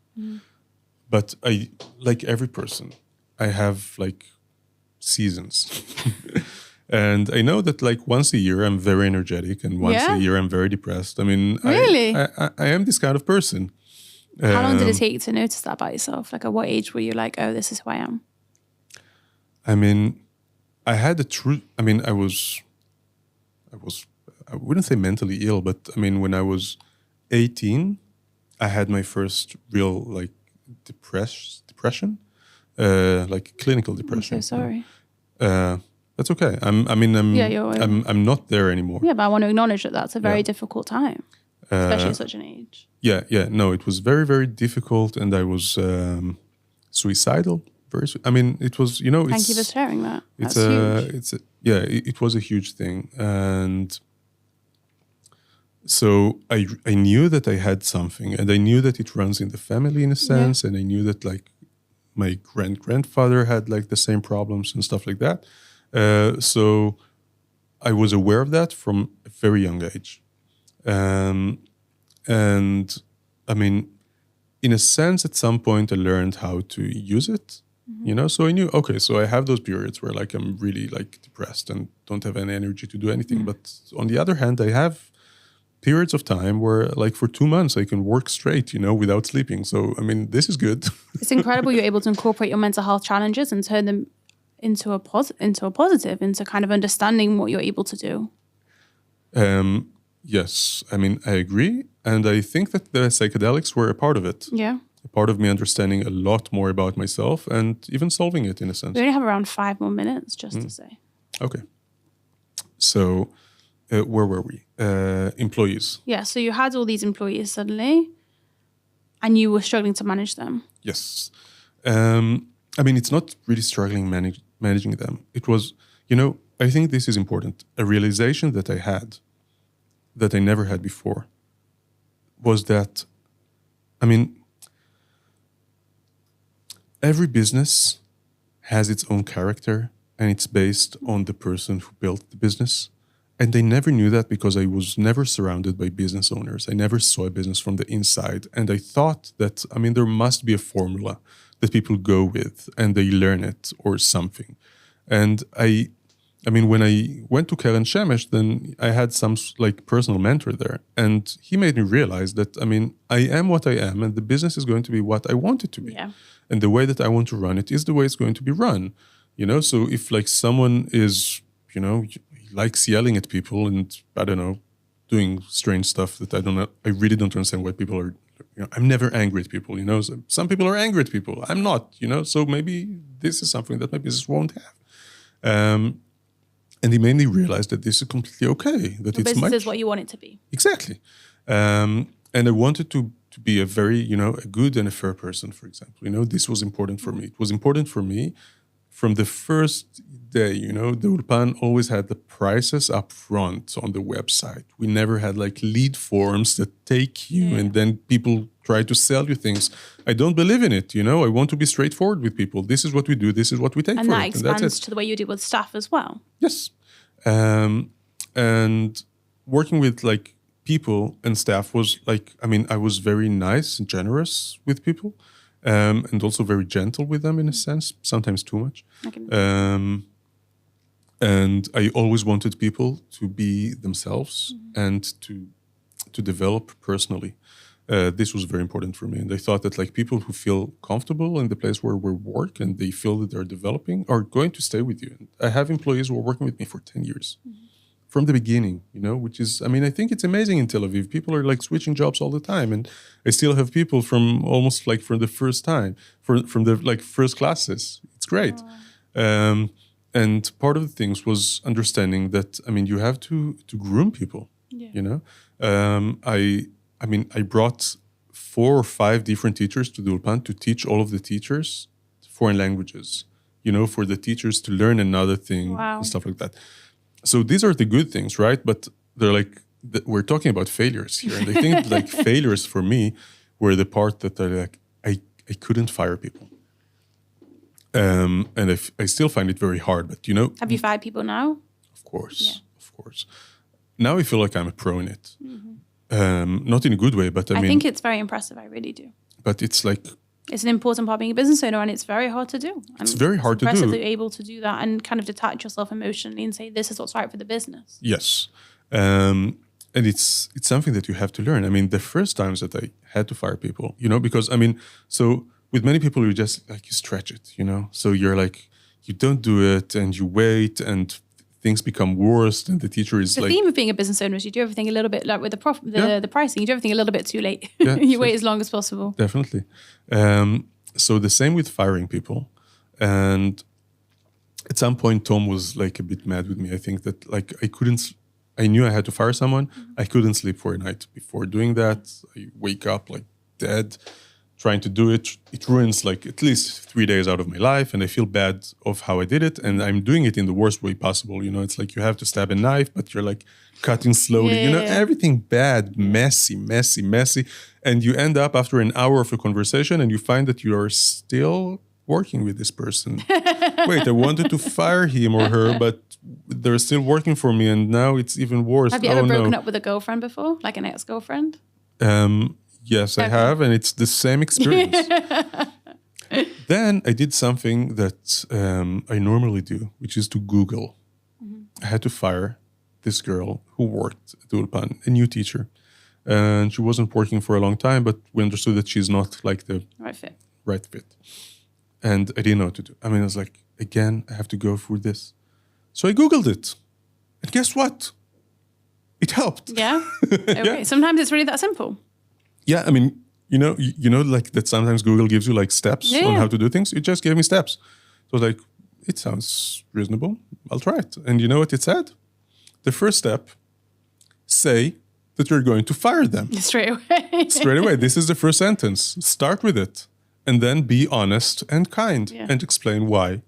but I, like every person, I have seasons. And I know that once a year I'm very energetic and once a year I'm very depressed. Really? I am this kind of person. How long did it take to notice that about yourself? At what age were you oh, this is who I am? I had a true, I was I wouldn't say mentally ill, but I mean, when I was 18, I had my first real like depression, like clinical depression. I'm so sorry. That's okay. I'm not there anymore. Yeah, but I want to acknowledge that that's a very difficult time, especially at such an age. Yeah. No, it was very, very difficult, and I was suicidal. It was, Thank you for sharing that. That's huge. It was a huge thing, and so I knew that I had something, and I knew that it runs in the family in a sense, and I knew that like my grandfather had like the same problems and stuff like that. So I was aware of that from a very young age, and I mean, in a sense, at some point, I learned how to use it. So I knew, okay, so I have those periods where like I'm really like depressed and don't have any energy to do anything. But on the other hand, I have periods of time where like for 2 months I can work straight, without sleeping. So, I mean, this is good. It's incredible you're able to incorporate your mental health challenges and turn them into a positive, into kind of understanding what you're able to do. Yes, I mean, I agree. And I think that the psychedelics were a part of it. Yeah. A part of me understanding a lot more about myself and even solving it in a sense. We only have around 5 more minutes just to say. Okay. So where were we? Employees. Yeah, so you had all these employees suddenly and you were struggling to manage them. Yes. I mean, it's not really struggling managing them. It was, I think this is important. A realization that I had that I never had before was that, I mean, every business has its own character and it's based on the person who built the business. And I never knew that because I was never surrounded by business owners. I never saw a business from the inside. And I thought that, I mean, there must be a formula that people go with and they learn it or something. And I mean, when I went to Keren Shemesh, then I had some like personal mentor there. And he made me realize that, I mean, I am what I am and the business is going to be what I want it to be. Yeah. And the way that I want to run it is the way it's going to be run. So if like someone is, likes yelling at people and, I don't know, doing strange stuff that I really don't understand why people are, I'm never angry at people, So some people are angry at people. I'm not, so maybe this is something that my business won't have. And he made me realize that this is completely okay. That your business is what you want it to be. Exactly. And I wanted to be a very, a good and a fair person, for example. This was important for me. It was important for me from the first day, the Ulpan always had the prices up front on the website. We never had like lead forms that take you and then people try to sell you things. I don't believe in it, I want to be straightforward with people. This is what we do. This is what we take and for that it. expands And that's it. to the way you do with staff as well. Yes. And working with like people and staff was like, I mean, I was very nice and generous with people. And also very gentle with them in a sense, sometimes too much. And I always wanted people to be themselves and to develop personally. This was very important for me. And I thought that like people who feel comfortable in the place where we work and they feel that they're developing are going to stay with you. And I have employees who are working with me for 10 years. From the beginning, which is, I mean, I think it's amazing in Tel Aviv. People are like switching jobs all the time. And I still have people from almost like from the first time, from the like first classes. It's great. And part of the things was understanding that, I mean, you have to groom people, I brought 4 or 5 different teachers to the Ulpan to teach all of the teachers foreign languages, for the teachers to learn another thing and stuff like that. So these are the good things, right? But they're like, we're talking about failures here. And I think like failures for me were the part that I couldn't fire people. And I still find it very hard, but Have you fired people now? Of course. Now I feel like I'm a pro in it. Not in a good way, but I mean... I think it's very impressive, I really do. But it's like... It's an important part of being a business owner and it's very hard to do. It's very hard to do. It's impressive that you're able to do that and kind of detach yourself emotionally and say, this is what's right for the business. Yes. And it's something that you have to learn. I mean, the first times that I had to fire people, because, I mean, so with many people, you just like, you stretch it, So you're like, you don't do it and you wait and things become worse and the teacher is The like... theme of being a business owner is you do everything a little bit, like with the the pricing, you do everything a little bit too late. Yeah, You wait as long as possible. Definitely. So the same with firing people. And at some point, Tom was like a bit mad with me. I think that like I knew I had to fire someone. I couldn't sleep for a night before doing that. I wake up like dead trying to do it. It ruins like at least 3 days out of my life. And I feel bad of how I did it. And I'm doing it in the worst way possible. You know, it's like you have to stab a knife, but you're like cutting slowly, you know, everything bad, messy. And you end up after an hour of a conversation and you find that you are still working with this person. Wait, I wanted to fire him or her, but they're still working for me. And now it's even worse. Have you ever broken up with a girlfriend before? Like an ex-girlfriend? Yes, I have. And it's the same experience. Then I did something that I normally do, which is to Google. I had to fire this girl who worked at Ulpan, a new teacher. And she wasn't working for a long time, but we understood that she's not like the right fit. And I didn't know what to do. I mean, I was like, again, I have to go through this. So I Googled it. And guess what? It helped. Yeah? Okay. Yeah. Sometimes it's really that simple. Yeah, I mean, you know, like that sometimes Google gives you like steps on how to do things. It just gave me steps. So I was like, it sounds reasonable. I'll try it. And you know what it said? The first step, say that you're going to fire them. Straight away. This is the first sentence. Start with it. And then be honest and kind and explain why.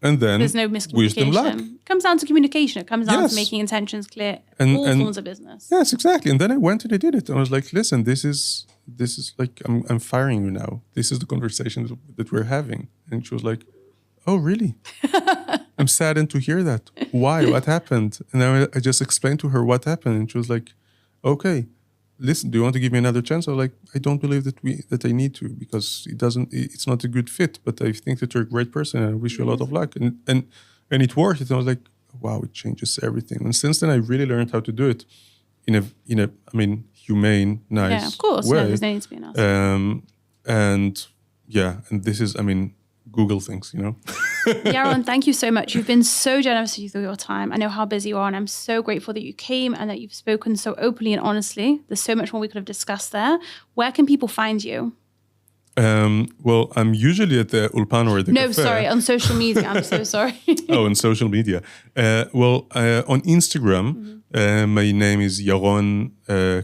And then there's no miscommunication. Wish them luck. It comes down to communication. It comes down to making intentions clear. All forms of business. Yes, exactly. And then I went and I did it. And I was like, listen, this is like, I'm firing you now. This is the conversation that we're having. And she was like, oh, really? I'm saddened to hear that. Why? What happened? And I just explained to her what happened. And she was like, okay, listen, do you want to give me another chance? I was like, I don't believe that I need to, because it's not a good fit, but I think that you're a great person and I wish you a lot of luck. And it worked. And I was like, wow, it changes everything. And since then I really learned how to do it in a I mean, humane, nice way. Yeah, of course. No, there's no need to be an asshole. And this is, I mean, Google things, you know. Yaron, thank you so much. You've been so generous with your time. I know how busy you are, and I'm so grateful that you came and that you've spoken so openly and honestly. There's so much more we could have discussed there. Where can people find you? Well, I'm usually at the Ulpan or the Café. Sorry, on social media. I'm so sorry. On social media. On Instagram, my name is Yaron _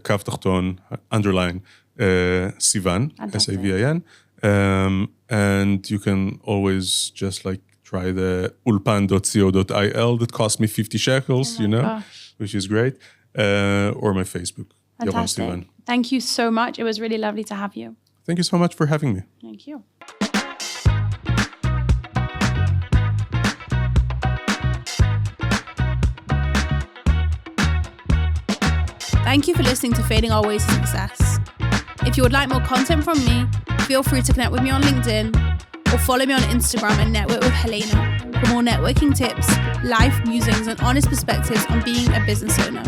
Sivan, Sivan. And you can always just like try the ulpan.co.il that cost me 50 shekels, which is great. Or my Facebook, Yaron Sivan. Thank you so much. It was really lovely to have you. Thank you so much for having me. Thank you. Thank you for listening to Fading Our Ways to Success. If you would like more content from me, feel free to connect with me on LinkedIn or follow me on Instagram and network with Helena for more networking tips, life musings, and honest perspectives on being a business owner.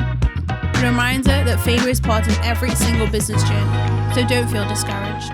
A reminder that failure is part of every single business journey, so don't feel discouraged.